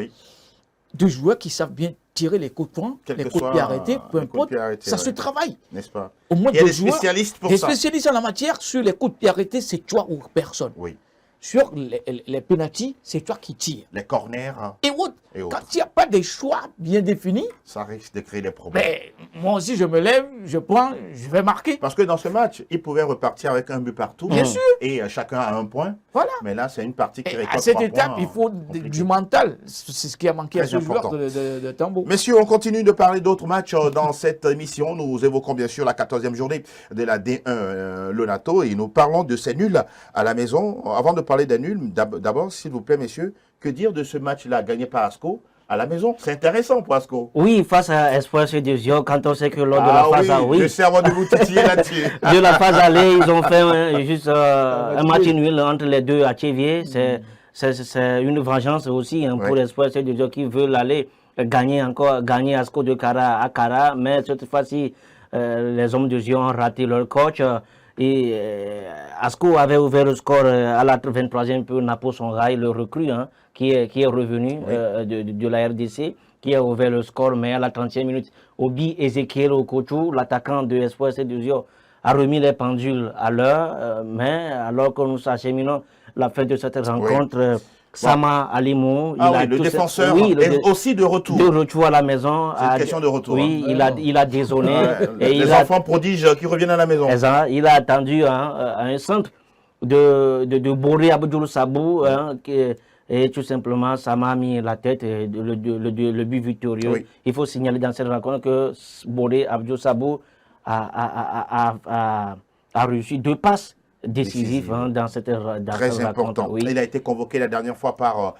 2 joueurs qui savent bien tirer les coups de poing, les coups de pied arrêtés, peu importe, ça se travaille. N'est-ce pas? Au moins il y a des joueurs, spécialistes pour ça. ça. Des spécialistes en la matière, sur les coups de pied arrêtés, c'est toi ou personne. Oui. Sur les pénaltys, c'est toi qui tires. Les corners. Et autres. Quand il n'y a pas des choix bien définis, ça risque de créer des problèmes. Mais moi aussi, je me lève, je prends, je vais marquer. Parce que dans ce match, ils pouvaient repartir avec un but partout. Bien sûr. Et chacun a un point. Voilà. Mais là, c'est une partie qui récolte 3 points. À cette points. étape, il faut du mental. C'est ce qui a manqué à ce joueur de Tambo. Messieurs, on continue de parler d'autres matchs dans cette émission. Nous évoquons bien sûr la 14e journée de la D1 Lonato. Et nous parlons de ces nuls à la maison. Avant de parler des nuls, d'abord, s'il vous plaît, messieurs, que dire de ce match-là gagné par Asco à la maison? C'est intéressant pour Asco. Oui, face à Espoir Cdizio, quand on sait que lors de la phase oui, je sais avant de vous titiller là-dessus. De la phase aller, ils ont fait juste un match nul entre les deux à Tchévier. C'est une vengeance aussi hein, pour Espoir Cdizio qui veulent aller gagner Asco de Kara à Kara. Mais cette fois-ci, les hommes de Zion ont raté leur coach. Et Asco avait ouvert le score à la 23e pour Napo Songhai, le recrue, hein, qui est revenu de la RDC, qui a ouvert le score, mais à la 30e minute, Obi Ezekiel Okochou, l'attaquant de Espoir Cdizio, a remis les pendules à l'heure, mais alors que nous acheminons la fin de cette rencontre, Sama Alimou, le défenseur est aussi de retour. De retour à la maison. C'est une question de retour. Oui, il a dézonné. Les enfants prodiges qui reviennent à la maison. Il a attendu à un centre de Boré Abdul Sabou, et tout simplement, Sama a mis la tête, le but victorieux. Oui. Il faut signaler dans cette rencontre que Boré Abdul Sabou a reçu 2 passes décisif dans cette très important. Oui. Il a été convoqué la dernière fois par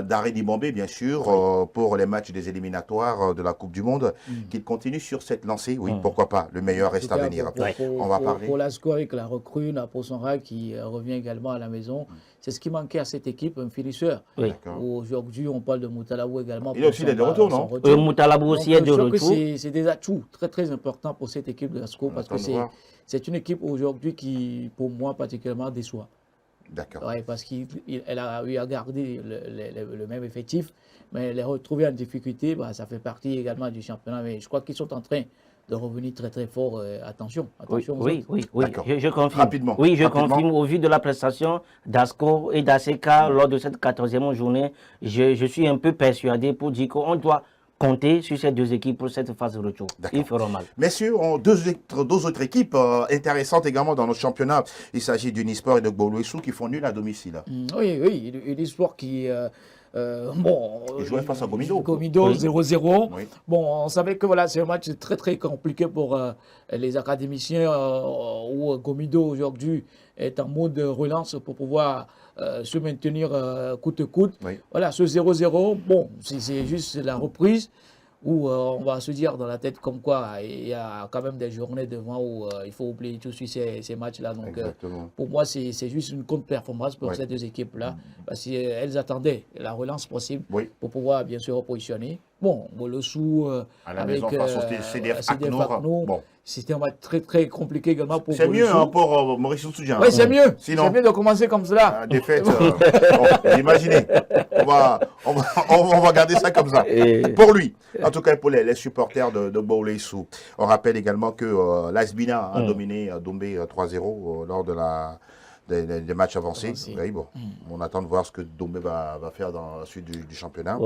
Daré Dibombe, bien sûr, pour les matchs des éliminatoires de la Coupe du Monde. Qu'il continue sur cette lancée, pourquoi pas. Le meilleur reste à venir. On va parler. Pour l'Asco avec la recrue, Napo Songhai qui revient également à la maison. C'est ce qui manquait à cette équipe, un finisseur. Aujourd'hui, on parle de Moutalabou également. Il est aussi de retour, non? Moutalabou aussi est de retour. C'est des atouts très très importants pour cette équipe de l'Asco parce que c'est une équipe aujourd'hui qui, pour moi, particulièrement déçoit. D'accord. Ouais, parce qu'elle a eu à garder le même effectif, mais les retrouver en difficulté, ça fait partie également du championnat. Mais je crois qu'ils sont en train de revenir très très fort. Attention. Oui. Je confirme. Rapidement. Oui, je confirme. Au vu de la prestation d'Asco et d'Aseka lors de cette 14e journée, je suis un peu persuadé pour dire qu'on doit compter sur ces 2 équipes pour cette phase de retour. Ils feront mal. Messieurs, 2 autres équipes intéressantes également dans notre championnat. Il s'agit d'Unisport et de Gbolouessou qui font nul à domicile. Oui, Unisport qui... ils jouaient face à Gomido. Gomido, 0-0. Oui. Bon, on savait que voilà, c'est un match très très compliqué pour les académiciens où Gomido aujourd'hui est en mode relance pour pouvoir se maintenir coûte que coûte. Oui. Voilà, ce 0-0, bon, c'est juste la reprise où on va se dire dans la tête comme quoi il y a quand même des journées devant où il faut oublier tout de suite ces matchs-là. Donc pour moi, c'est juste une contre-performance pour ces 2 équipes-là parce qu'elles attendaient la relance possible pour pouvoir bien sûr repositionner. Bon, Gbolouessou avec CDF Aknour, c'était un match très très compliqué également pour C'est mieux pour Maurice Soudjan. Oui, c'est mieux. C'est mieux de commencer comme cela. Défaite, imaginez. On va garder ça comme ça. Pour lui, en tout cas pour les supporters de Gbolouessou. On rappelle également que l'Asbina a dominé Dombé 3-0 lors des matchs avancés. Oui, bon, on attend de voir ce que Dombé va faire dans la suite du championnat.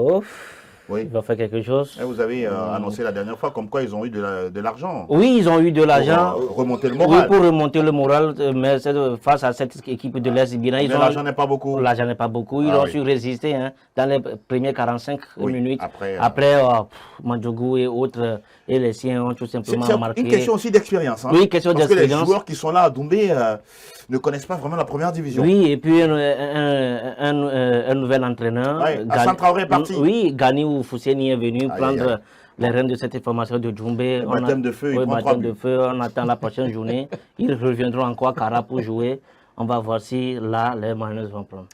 Oui. Il va faire quelque chose. Et vous avez annoncé la dernière fois comme quoi ils ont eu de l'argent. Oui, ils ont eu de l'argent. Pour remonter le moral. Oui, pour remonter le moral, mais face à cette équipe de l'Asbina. Mais l'argent n'est pas beaucoup. L'argent n'est pas beaucoup. Ils ont su résister dans les premières 45 minutes. Après Mandjougou et autres, et les siens ont tout simplement marqué. C'est une question aussi d'expérience. Oui, question d'expérience. Parce que les joueurs qui sont là à Doumbé ne connaissent pas vraiment la première division. Oui, et puis un nouvel entraîneur. Hassan Traoré est parti. Oui, Gani Fousseni est venu les reines de cette formation de Djoumbé. Le baptême de feu, il oui, prend baptême 3 de buts. feu, on attend la prochaine journée. Ils reviendront en Kouakara pour jouer. On va voir si là, les Mariners vont prendre.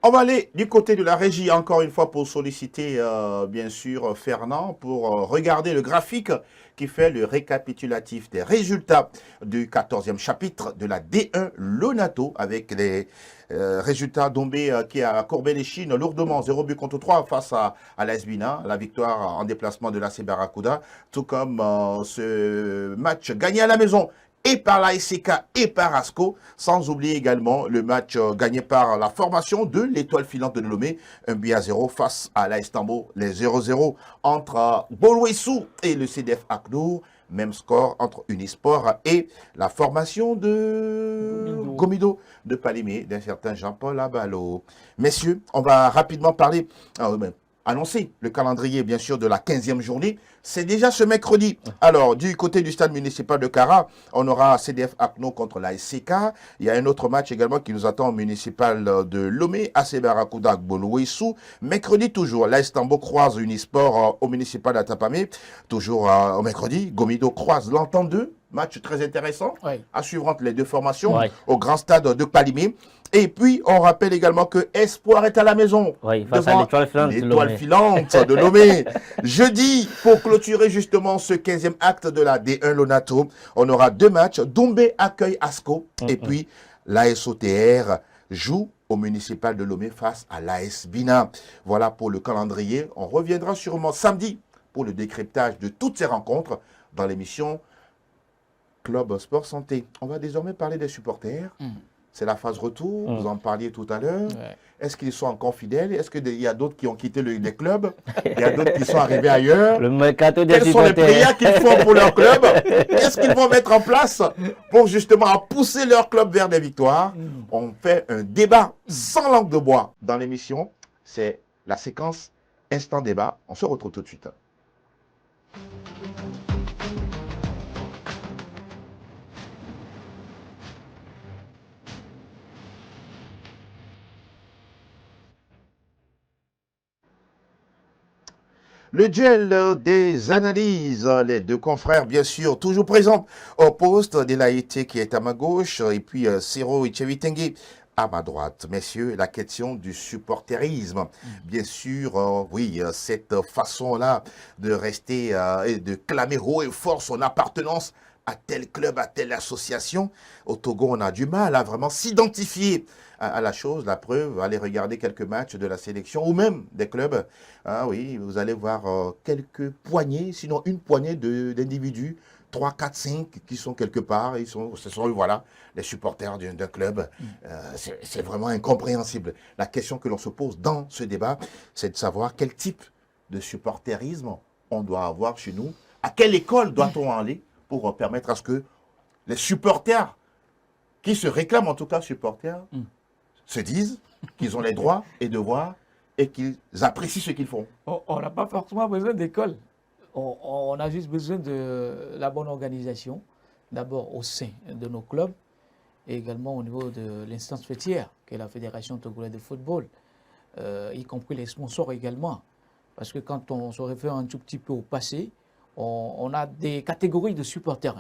On va aller du côté de la régie, encore une fois, pour solliciter, bien sûr, Fernand, pour regarder le graphique qui fait le récapitulatif des résultats du 14e chapitre de la D1 Lonato, avec les résultats Dombé qui a courbé les chines lourdement, 0 but contre 3 face à l'AS Bina, la victoire en déplacement de l'AC Barracuda, tout comme ce match gagné à la maison et par la SCK et par ASCO, sans oublier également le match gagné par la formation de l'Étoile filante de Lomé, 1-0 face à l'AS Tambo, les 0-0 entre Bolwessou et le CDF Aknour, même score entre Unisport et la formation de Gomido de Palimé, d'un certain Jean-Paul Abalo. Messieurs, on va rapidement parler, annoncer le calendrier, bien sûr, de la 15e journée. C'est déjà ce mercredi. Alors, du côté du stade municipal de Kara, on aura CDF Akno contre la SCK. Il y a un autre match également qui nous attend au municipal de Lomé, AC Barracuda Bolwessou. Mercredi, toujours, l'AS Tambo croise Unisport au municipal d'Atapamé. Toujours au mercredi, Gomido croise l'Entente 2. Match très intéressant, à suivre entre les deux formations, au grand stade de Palimé. Et puis, on rappelle également que Espoir est à la maison. Oui, face à l'Étoile filante de Lomé. Jeudi, pour clôturer justement ce 15e acte de la D1 Lonato, on aura 2 matchs. Dombé accueille Asco. Et puis, l'ASOTR joue au municipal de Lomé face à l'AS Bina. Voilà pour le calendrier. On reviendra sûrement samedi pour le décryptage de toutes ces rencontres dans l'émission Club Sport Santé. On va désormais parler des supporters. C'est la phase retour, vous en parliez tout à l'heure. Est-ce qu'ils sont encore fidèles? Est-ce qu'il y a d'autres qui ont quitté les clubs? Il y a d'autres qui sont arrivés ailleurs. Le mercato des Quelles sont les prières qu'ils font pour leur club? Qu'est-ce qu'ils vont mettre en place pour justement pousser leur club vers des victoires? On fait un débat sans langue de bois dans l'émission. C'est la séquence Instant Débat. On se retrouve tout de suite. Le duel des analyses, les deux confrères, bien sûr, toujours présents au poste de l'AIT qui est à ma gauche, et puis Siro Ichevitengue à ma droite. Messieurs, la question du supporterisme. Bien sûr, oui, cette façon-là de rester et de clamer haut et fort son appartenance à tel club, à telle association. Au Togo, on a du mal à vraiment s'identifier à la chose. La preuve, allez regarder quelques matchs de la sélection ou même des clubs. Ah oui, vous allez voir quelques poignées, sinon une poignée d'individus, 3, 4, 5 qui sont quelque part. Ce sont voilà, les supporters d'un club. C'est vraiment incompréhensible. La question que l'on se pose dans ce débat, c'est de savoir quel type de supporterisme on doit avoir chez nous. À quelle école doit-on aller pour permettre à ce que les supporters, qui se réclament en tout cas supporters, se disent qu'ils ont les droits et devoirs et qu'ils apprécient ce qu'ils font. On n'a pas forcément besoin d'école. On a juste besoin de la bonne organisation, d'abord au sein de nos clubs et également au niveau de l'instance fêtière, qui est la Fédération togolaise de football, y compris les sponsors également. Parce que quand on se réfère un tout petit peu au passé, on a des catégories de supporters.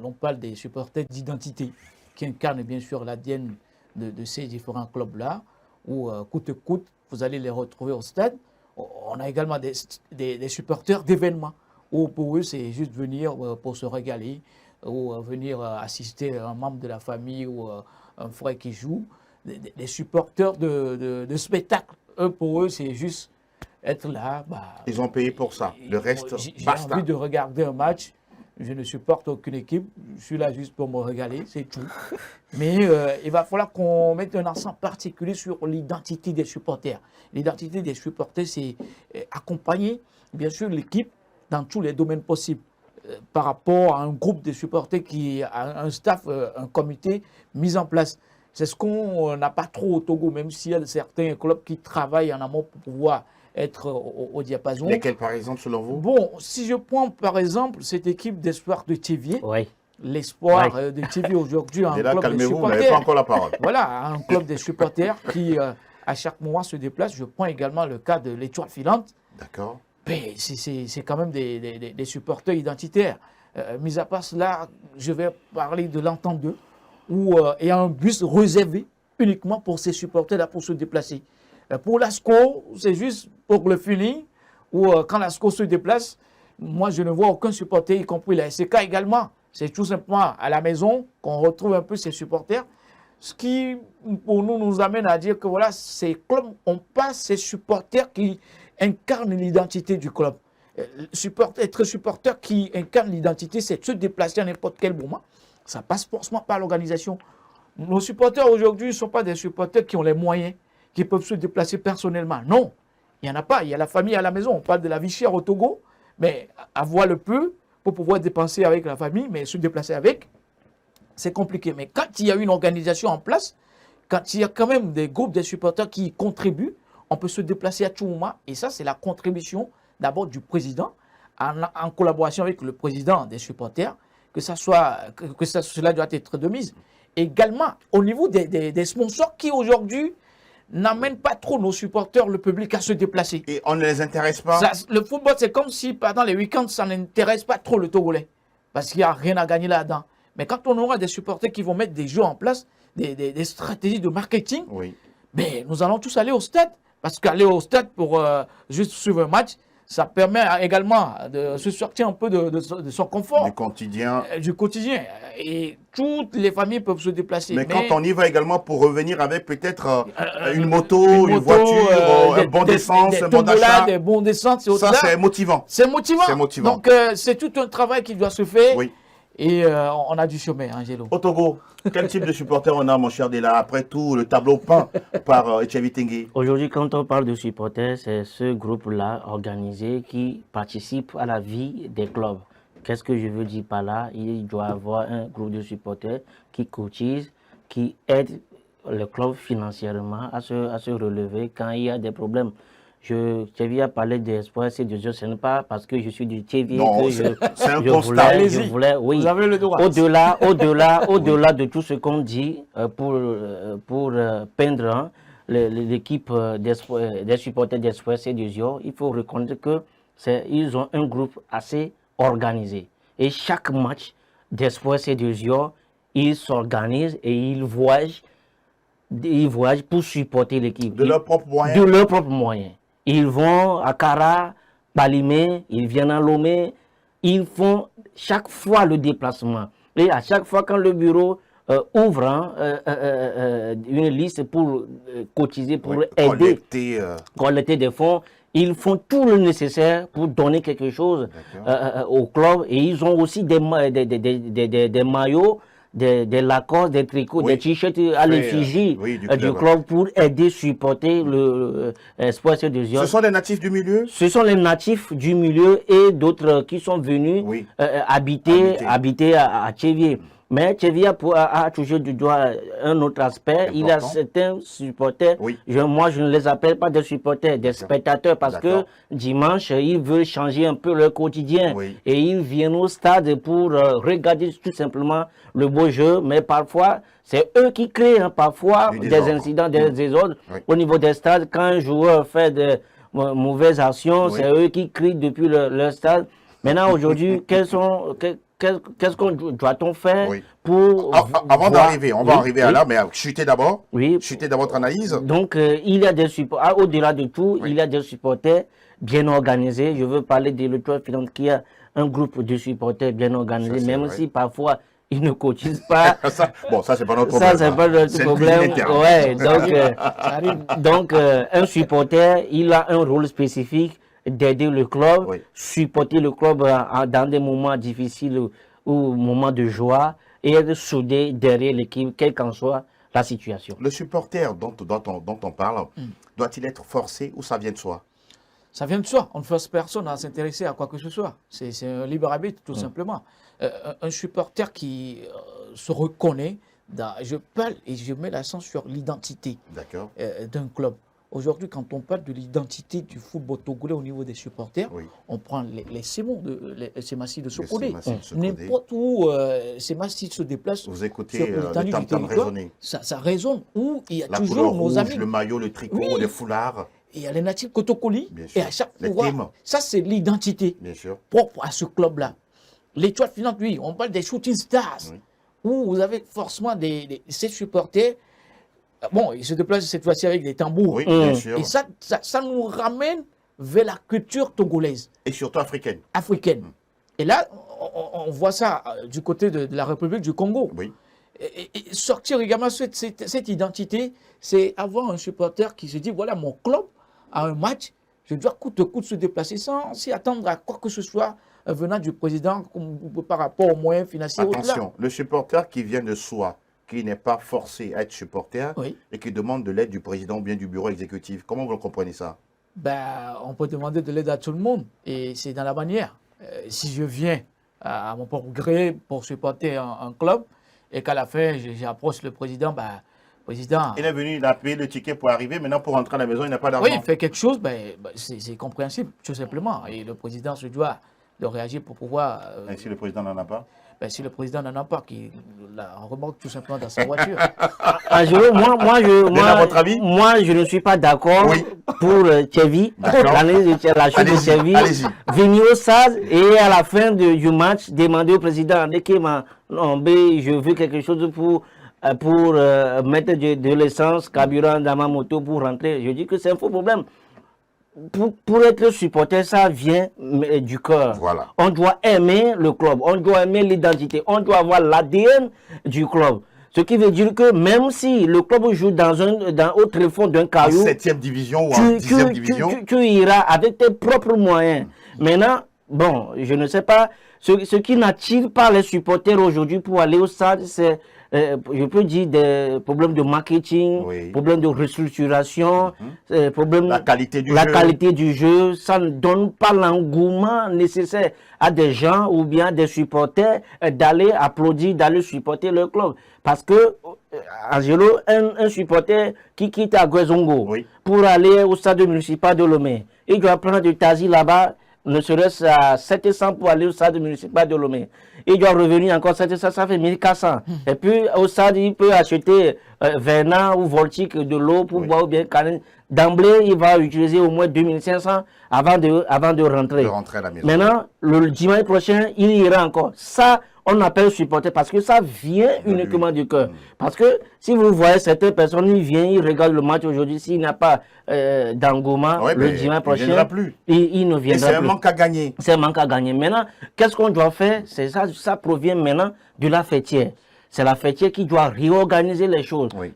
On parle des supporters d'identité qui incarnent bien sûr l'ADN de ces différents clubs-là, où coûte que coûte, vous allez les retrouver au stade. On a également des supporters d'événements, où pour eux, c'est juste venir pour se régaler, ou venir assister un membre de la famille ou un frère qui joue. Des supporters de spectacle, pour eux, c'est juste être là. Ils ont payé pour ça. Le reste, j'ai basta. envie de regarder un match. Je ne supporte aucune équipe. Je suis là juste pour me régaler, c'est tout. Mais il va falloir qu'on mette un accent particulier sur l'identité des supporters. L'identité des supporters, c'est accompagner, bien sûr, l'équipe dans tous les domaines possibles. Par rapport à un groupe de supporters qui a un staff, un comité mis en place. C'est ce qu'on n'a pas trop au Togo, même s'il y a certains clubs qui travaillent en amont pour pouvoir être au diapason. Lesquels, par exemple, selon vous? Bon, si je prends, par exemple, cette équipe d'espoir de Thiévier, Oui. l'espoir de Thiévier aujourd'hui, un Et là, club de calmez-vous, vous n'avez supporters. pas encore la parole. Voilà, un club de supporters qui, à chaque moment, se déplace. Je prends également le cas de l'Étoile filante. D'accord. ben, c'est quand même des supporters identitaires. Mis à part cela, je vais parler de l'entente 2, où il y a un bus réservé uniquement pour ces supporters-là pour se déplacer. Pour l'ASCO, c'est juste pour le feeling, où quand l'ASCO se déplace, moi je ne vois aucun supporter, y compris la SCK également. C'est tout simplement à la maison qu'on retrouve un peu ces supporters. Ce qui, pour nous amène à dire que voilà, ces clubs n'ont pas ces supporters qui incarnent l'identité du club. Être supporter qui incarne l'identité, c'est se déplacer à n'importe quel moment. Ça passe forcément par l'organisation. Nos supporters aujourd'hui ne sont pas des supporters qui ont les moyens, qui peuvent se déplacer personnellement. Non, il n'y en a pas. Il y a la famille à la maison. On parle de la vie chère au Togo, mais avoir le peu pour pouvoir dépenser avec la famille, mais se déplacer avec, c'est compliqué. Mais quand il y a une organisation en place, quand il y a quand même des groupes de supporters qui contribuent, on peut se déplacer à tout moment. Et ça, c'est la contribution d'abord du président, en collaboration avec le président des supporters, cela doit être de mise. Également, au niveau des sponsors qui aujourd'hui n'amènent pas trop nos supporters, le public, à se déplacer. Et on ne les intéresse pas. Le football, c'est comme si pendant les week-ends, ça n'intéresse pas trop le Togolais. Parce qu'il n'y a rien à gagner là-dedans. Mais quand on aura des supporters qui vont mettre des jeux en place, des stratégies de marketing, Oui. ben, nous allons tous aller au stade. Parce qu'aller au stade pour juste suivre un match, ça permet également de se sortir un peu de son confort. Du quotidien. Du quotidien. Et toutes les familles peuvent se déplacer. Mais quand on y va également pour revenir avec peut-être une moto, une voiture, un bon d'essence, un bon d'achat. Des bons d'essence, Ça, c'est motivant. C'est motivant. C'est motivant. Donc, c'est tout un travail qui doit se faire. Oui. Et on a du chemin, Angelo. Au Togo, quel type de supporter on a, mon cher Dela, après tout le tableau peint par Etchevi Tengue? Aujourd'hui, quand on parle de supporters, c'est ce groupe-là organisé qui participe à la vie des clubs. Qu'est-ce que je veux dire par là? Il doit y avoir un groupe de supporters qui cotise, qui aide le club financièrement à se relever quand il y a des problèmes. Thierry a parlé d'espoir, c'est de Dieu, ce n'est pas parce que je suis du Thierry que c'est un constat. je voulais, oui. Vous avez le droit. Au-delà de tout ce qu'on dit pour peindre hein, l'équipe des supporters d'espoir, c'est de Dieu, il faut reconnaître que ils ont un groupe assez organisé. Et chaque match d'espoir, c'est de Dieu, ils s'organisent et ils voyagent pour supporter l'équipe. De leurs propres moyens. De leurs propres moyens. Ils vont à Kara, Balimé, ils viennent à Lomé, ils font chaque fois le déplacement. Et à chaque fois quand le bureau ouvre une liste pour cotiser, pour aider, collecter des fonds, ils font tout le nécessaire pour donner quelque chose au club. Et ils ont aussi des maillots, des Lacoste, des tricots, des t-shirts à l'effigie du club pour aider, supporter le Espoir de Zion. Ce sont les natifs du milieu? Ce sont les natifs du milieu et d'autres qui sont venus habiter à Tchévier. Mais Tchévier a toujours du doigt un autre aspect. Important. Il y a certains supporters, moi je ne les appelle pas des supporters, des spectateurs, parce que dimanche, ils veulent changer un peu leur quotidien. Et ils viennent au stade pour regarder tout simplement le beau jeu. Mais parfois, c'est eux qui créent parfois des incidents, des désordres au niveau des stades. Quand un joueur fait de mauvaises actions, c'est eux qui crient depuis leur stade. Maintenant, aujourd'hui, qu'est-ce qu'on doit-on faire pour... Avant d'arriver, on va arriver à là, mais chuter d'abord. Chuter dans votre analyse. Donc, il y a des supporters, au-delà de tout, il y a des supporters bien organisés. Je veux parler de l'Étoile Filante qui a un groupe de supporters bien organisés, même si parfois ils ne cotisent pas. Ça, c'est pas notre problème. Ça, c'est pas notre problème. Donc, un supporter, il a un rôle spécifique d'aider le club, supporter le club dans des moments difficiles ou moments de joie et être soudé derrière l'équipe, quelle qu'en soit la situation. Le supporter dont on parle, doit-il être forcé ou ça vient de soi? Ça vient de soi. On ne force personne à s'intéresser à quoi que ce soit. C'est un libre arbitre, tout simplement. Un supporter qui se reconnaît, je parle et je mets l'accent sur l'identité d'un club. Aujourd'hui, quand on parle de l'identité du football togolais au niveau des supporters, on prend les Sémons, les Sémassi de Sokodé. N'importe où Sémassi se déplace, vous écoutez le tam-tam résonner. Ça résonne. Où il y a la toujours nos rouge, amis. Le maillot, le tricot, les foulards. il y a les natifs Kotokoli. Bien sûr. Et à chaque Les fois, teams. ça c'est l'identité Bien sûr. propre à ce club-là. L'étoile filante, oui, on parle des shooting stars, Oui. où vous avez forcément ces supporters. Bon, ils se déplacent cette fois-ci avec des tambours. Oui, bien sûr. Et ça nous ramène vers la culture togolaise, Et surtout africaine. africaine. Et là, on voit ça du côté de la République du Congo. Oui. Et sortir également cette identité, c'est avoir un supporter qui se dit, voilà, mon club a un match, je dois coûte que coûte se déplacer sans s'y attendre à quoi que ce soit venant du président par rapport aux moyens financiers. Attention, le supporter qui vient de soi, qui n'est pas forcé à être supporter Oui. et qui demande de l'aide du président ou bien du bureau exécutif. Comment vous le comprenez ça? Ben, on peut demander de l'aide à tout le monde et c'est dans la manière. Si je viens à mon propre gré pour supporter un club et qu'à la fin j'approche le président, ben, président, Il est venu, il a payé le ticket pour arriver, maintenant pour rentrer à la maison, il n'a pas d'argent. oui, il fait quelque chose, c'est compréhensible, tout simplement. Et le président se doit de réagir pour pouvoir. Et si le président n'en a pas? Si le président n'en a pas, qu'il la remorque tout simplement dans sa voiture. Angelo, à votre avis moi, je ne suis pas d'accord Oui. pour Tchevi, D'accord. la chute de Allez-y, Tchevi, allez-y. venir au stade et à la fin du match, demander au président, non, je veux quelque chose pour mettre de l'essence, carburant dans ma moto pour rentrer. Je dis que c'est un faux problème. Pour être supporter, ça vient du cœur. Voilà. On doit aimer le club, on doit aimer l'identité, on doit avoir l'ADN du club. Ce qui veut dire que même si le club joue au tréfonds d'un En caillou, 7e division ou en 10e division? tu iras avec tes propres moyens. Maintenant, bon, je ne sais pas, ce qui n'attire pas les supporters aujourd'hui pour aller au stade, c'est, je peux dire, des problèmes de marketing, Oui. problèmes de restructuration, problèmes La qualité du la jeu. qualité du jeu, ça ne donne pas l'engouement nécessaire à des gens ou bien des supporters d'aller applaudir, d'aller supporter leur club. Parce que, Angelo, un supporter qui quitte à Guezongo Oui. pour aller au stade municipal de Lomé, il doit prendre du taxi là-bas, ne serait-ce à 700 pour aller au stade municipal de Lomé. Il doit revenir encore 700, ça fait 1400. Et puis au stade, il peut acheter Verna ou Voltic de l'eau pour boire ou bien canne. D'emblée, il va utiliser au moins 2500 avant de rentrer. De rentrer à la maison. Maintenant, le dimanche prochain, il ira encore. Ça, on appelle supporter parce que ça vient uniquement du cœur. Parce que si vous voyez certaines personnes, ils viennent, ils regardent le match aujourd'hui, s'il n'y a pas d'engouement Ouais, le mais dimanche il prochain, viendra plus. il ne Et viendra c'est un plus. manque à gagner. C'est un manque à gagner. Maintenant, qu'est-ce qu'on doit faire? C'est ça provient maintenant de la fêtière. C'est la fêtière qui doit réorganiser les choses. Oui.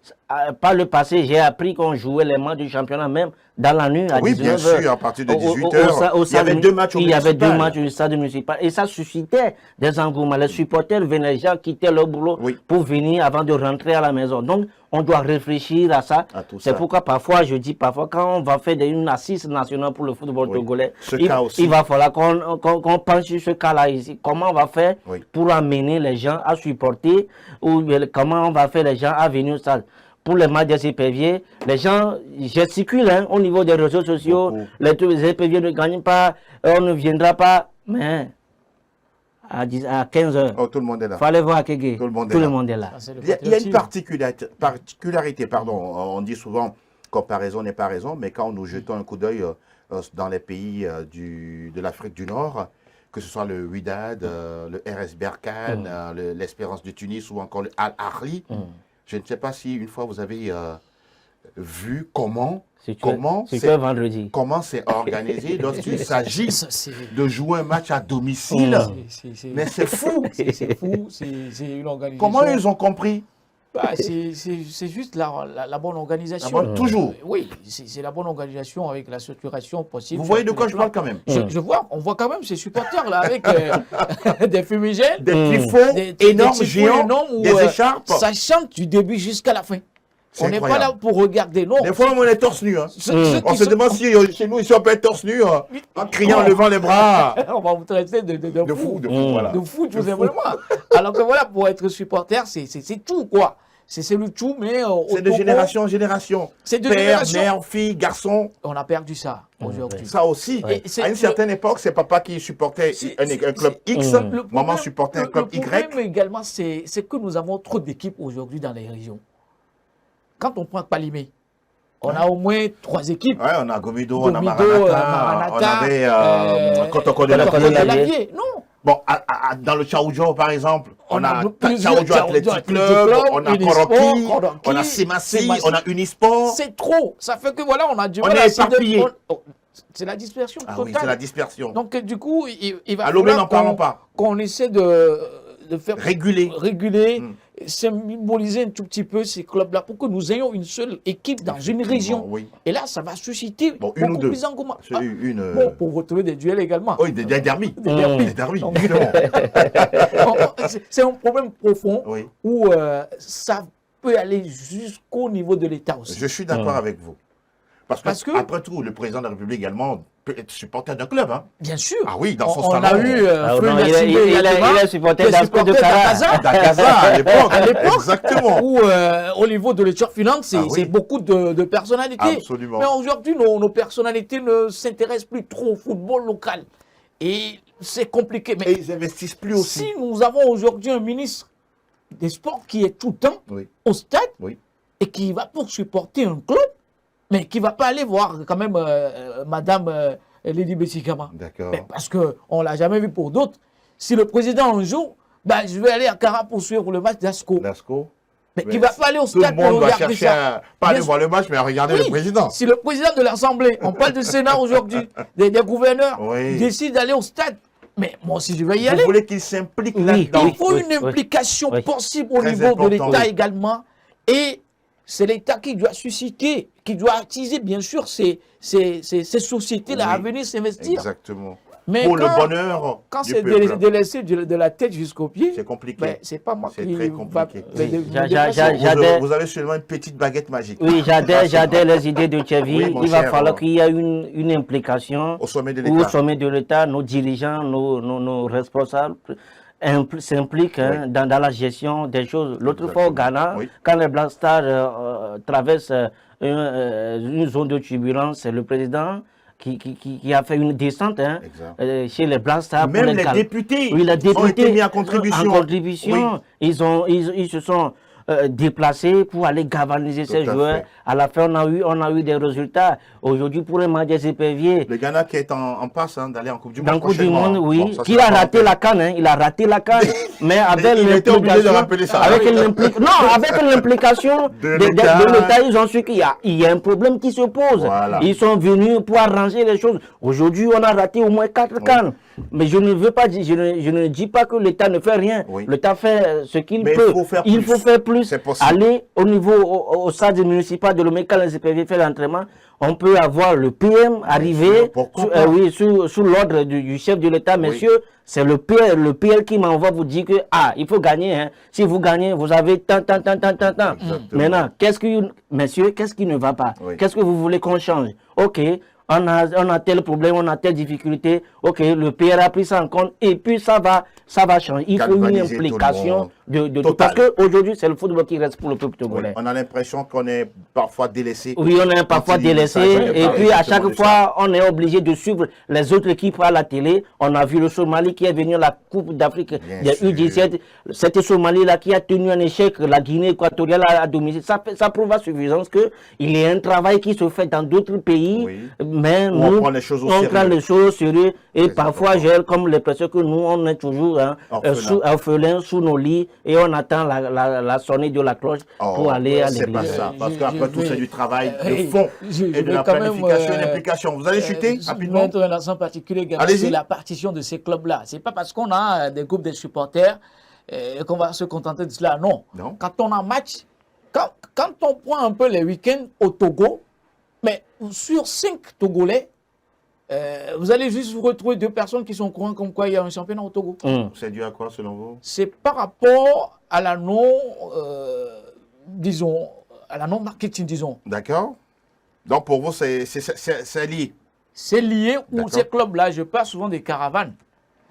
Par le passé, j'ai appris qu'on jouait les matchs du championnat même dans la nuit à Oui, 19h. bien sûr, à partir de 18h. Il y avait 2 matchs au Il y avait 2 municipal. matchs au stade municipal. Et ça suscitait des engouements. Les supporters venaient, les gens quittaient leur boulot Oui. pour venir avant de rentrer à la maison. Donc, on doit réfléchir à ça. À tout C'est ça. pourquoi parfois, je dis parfois, quand on va faire une assise nationale pour le football Oui. togolais, Ce cas aussi. il va falloir qu'on pense sur ce cas-là ici. Comment on va faire Oui. pour amener les gens à supporter ou comment on va faire les gens à venir au stade. Pour les matchs des éperviers, les gens gesticulent au niveau des réseaux sociaux. Beaucoup. Les éperviers ne gagnent pas, on ne viendra pas. Mais à 15h, Oh, tout le monde est là. il fallait voir à Kégué. Tout le monde est Tout là. le monde est là. Ça, c'est le Il y a une patriotisme. particularité, pardon. On dit souvent comparaison n'est pas raison, mais quand nous jetons un coup d'œil dans les pays de l'Afrique du Nord, que ce soit le Wydad, le RS Berkane, l'Espérance de Tunis ou encore le Al Ahly, je ne sais pas si une fois vous avez vu comment C'est vendredi. comment c'est organisé lorsqu'il s'agit Ça, c'est- de jouer un match à domicile. Mais c'est fou. C'est fou, c'est une organisation. Comment ils ont compris? C'est juste la bonne organisation. Ah bon, toujours. Oui, c'est la bonne organisation avec la structuration possible. Vous voyez de sur quoi tous je les parle plans. quand même? Je vois, on voit quand même ces supporters-là avec des fumigènes, Des typhons des énormes, typhons géants, énormes où, des écharpes. ça chante du début jusqu'à la fin. C'est On n'est pas incroyable. là pour regarder, non. Des fois, on est torse nu. Hein. Ceux On qui se sont- demande si chez nous, ici, on peut être torse nu en criant, en levant les bras. On va vous traiter de De fou, de fou, voilà. De fou, tout simplement. Alors que voilà, pour être supporter, c'est tout, quoi. C'est le tout, mais C'est de génération en génération. C'est de Père, génération. mère, fille, garçon. On a perdu ça aujourd'hui. Ça aussi. Et c'est À une le- certaine époque, c'est papa qui supportait un club X, Le maman problème- supportait un le club problème Y. également, c'est que nous avons trop d'équipes aujourd'hui dans les régions. Quand on prend Palimé, On a au moins 3 équipes. Ouais, on a Gomido, on a Gomido, Maranatha, on avait Kotoko de Kotoko de la Lavier. Non. Bon, dans le Tchaoudjo, par exemple, on a plusieurs Tchaoudjo Athletic Club, on a Koroki, on a Semassi, on a Unisport. C'est trop. Ça fait que voilà, on a du On mal est éparpillé. C'est la dispersion Ah totale. oui, c'est la dispersion. Donc, du coup, il va À Lomé, n'en falloir parlons pas. qu'on essaie de faire Réguler. symboliser un tout petit peu ces clubs-là pour que nous ayons une seule équipe dans une région. Oui. Et là, ça va susciter Une ou beaucoup deux. plus d'engouement. Une. Bon, pour retrouver des duels également. Oui, des derbies. Des derbies. Des derbies, Donc, justement. c'est un problème profond Oui. où ça peut aller jusqu'au niveau de l'État aussi. Je suis d'accord avec vous. Parce que, après tout, le président de la République également peut être supporter d'un club. Hein. Bien sûr. Ah oui, dans son on salon. a eu il est supporter d'Asco de Cara. D'Akaza à l'époque. Exactement. Où au niveau de l'État finance, c'est beaucoup de personnalités. Absolument. Mais aujourd'hui, nos personnalités ne s'intéressent plus trop au football local. Et c'est compliqué. Mais Et ils investissent plus aussi. si nous avons aujourd'hui un ministre des Sports qui est tout le temps au stade et qui va pour supporter un club, mais qui ne va pas aller voir quand même Madame Lydie Bessikama. D'accord. Parce qu'on ne l'a jamais vu pour d'autres. Si le président en joue, ben, je vais aller à Cara pour suivre le match d'Asco. Mais qui ne va pas aller au stade pour regarder ça. Tout le monde va chercher pas aller voir le match, mais à regarder le président. Si le président de l'Assemblée, on parle de Sénat aujourd'hui, des gouverneurs, décide d'aller au stade, mais moi aussi je vais y aller. Vous voulez qu'il s'implique là-dedans? Il faut une implication possible au niveau de l'État également. Et c'est l'État qui doit susciter, qui doit attiser bien sûr ces sociétés-là à venir s'investir. Exactement. Mais pour le bonheur quand du c'est peuple. délaissé de la tête jusqu'aux pieds, c'est compliqué. Ben, c'est pas moi C'est qui très va... compliqué. Vous avez seulement une petite baguette magique. Oui, j'adhère les idées de Thierry. Oui, il va falloir qu'il y ait une implication au sommet de l'État. Au sommet de l'État, nos dirigeants, nos responsables s'impliquent dans la gestion des choses. L'autre fois au Ghana, quand les Black Stars traversent une zone de turbulence, c'est le président qui a fait une descente chez les Black Stars. Même les députés, les députés ont été mis en contribution. Ils se sont déplacés pour aller galvaniser ces joueurs. À la fin, on a eu des résultats. Aujourd'hui, pour un match des éperviers. Le Ghana qui est en passe d'aller en Coupe du Monde. Dans la Coupe du Monde, oui. Bon, qui a raté la CAN. Il a raté la CAN. Mais avec l'implication de l'État, ils ont su qu'il y a un problème qui se pose. Voilà. Ils sont venus pour arranger les choses. Aujourd'hui, on a raté au moins 4 CAN. Mais je ne veux pas dire, je ne dis pas que l'État ne fait rien. L'État fait ce qu'il peut. Il faut faire plus. Aller au niveau, au stade municipal de Lomé, quand les EPV fait l'entraînement, on peut avoir le PM arriver sous l'ordre du chef de l'État. Messieurs, c'est le PL qui m'envoie vous dire que il faut gagner. Hein. Si vous gagnez, vous avez tant. Maintenant, messieurs, qu'est-ce qui ne va pas? Qu'est-ce que vous voulez qu'on change? Ok. On a tel problème, on a telle difficulté. Ok, le PR a pris ça en compte et puis ça va changer. Il faut une implication de tout. Parce qu'aujourd'hui, c'est le football qui reste pour le peuple togolais. On a l'impression qu'on est parfois délaissé. Oui, on est parfois délaissé. Et puis à chaque fois, on est obligé de suivre les autres équipes à la télé. On a vu le Somalie qui est venu à la Coupe d'Afrique des U17. Cette Somalie-là qui a tenu un échec, la Guinée équatoriale à domicile. Ça prouve à suffisance qu'il y a un travail qui se fait dans d'autres pays. Mais nous, on prend les choses au sérieux et parfois j'ai comme l'impression que nous, on est toujours orphelins sous nos lits et on attend la sonnée de la cloche pour aller à l'église. C'est pas ça, parce qu'après tout, c'est du travail de fond et de la planification et l'implication. Vous allez chuter rapidement? Mettre un accent particulier sur la partition de ces clubs-là. C'est pas parce qu'on a des groupes de supporters qu'on va se contenter de cela. Non. Quand on a un match, quand on prend un peu les week-ends au Togo, mais sur 5 Togolais, vous allez juste vous retrouver 2 personnes qui sont au courant comme quoi il y a un championnat au Togo. C'est dû à quoi selon vous? C'est par rapport à la à la non-marketing, disons. D'accord. Donc pour vous, c'est lié? C'est lié où ces clubs-là, je parle souvent des caravanes.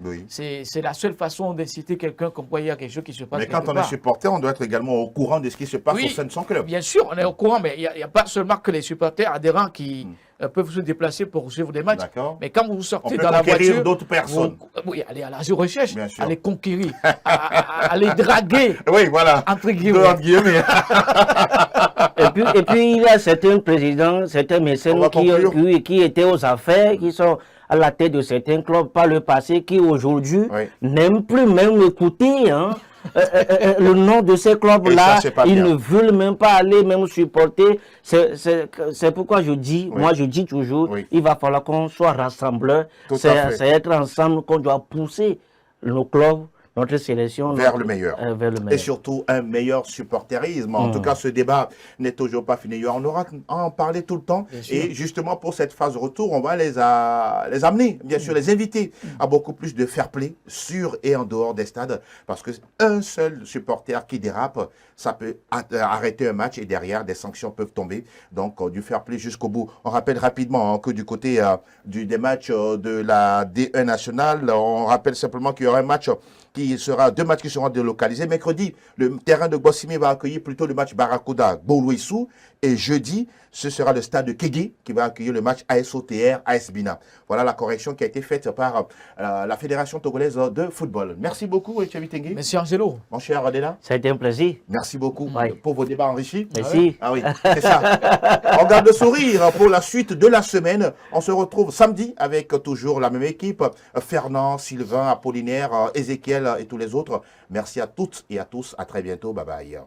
Oui. C'est la seule façon d'inciter quelqu'un comme quoi il y a quelque chose qui se passe. Mais quand on est supporter, on doit être également au courant de ce qui se passe au sein de son club. Bien sûr, on est au courant, mais il n'y a pas seulement que les supporters adhérents qui peuvent se déplacer pour suivre des matchs. Mais quand vous sortez dans la voiture, d'autres personnes. Allez à la recherche, allez conquérir, allez draguer. Oui, voilà. Entre guillemets. Et puis, il y a certains présidents, certains mécènes qui étaient aux affaires, qui sont à la tête de certains clubs par le passé, qui aujourd'hui n'aiment plus même écouter le nom de ces clubs-là. Ils ne veulent même pas aller même supporter. C'est pourquoi je dis, moi je dis toujours, il va falloir qu'on soit rassembleurs. C'est être ensemble qu'on doit pousser nos clubs, notre sélection vers le meilleur. Vers et surtout un meilleur supporterisme. En tout cas, ce débat n'est toujours pas fini. On aura à en parler tout le temps. Et justement, pour cette phase de retour, on va les amener, bien sûr, les inviter à beaucoup plus de fair play sur et en dehors des stades. Parce qu'un seul supporter qui dérape, ça peut arrêter un match et derrière, des sanctions peuvent tomber. Donc, du fair play jusqu'au bout. On rappelle rapidement que du côté des matchs de la D1 nationale, on rappelle simplement qu'il y aura un match deux matchs qui seront délocalisés. Mercredi, le terrain de Bossimi va accueillir plutôt le match Barracuda Boulouissou. Et jeudi, ce sera le stade de Kégué qui va accueillir le match ASOTR AS Bina. Voilà la correction qui a été faite par la Fédération togolaise de football. Merci beaucoup, Etchevi Tengue. Monsieur Angelo. Mon cher Adela. Ça a été un plaisir. Merci beaucoup pour vos débats enrichis. Merci. Ah oui, c'est ça. On garde le sourire pour la suite de la semaine. On se retrouve samedi avec toujours la même équipe. Fernand, Sylvain, Apollinaire, Ézéchiel et tous les autres. Merci à toutes et à tous. À très bientôt. Bye bye.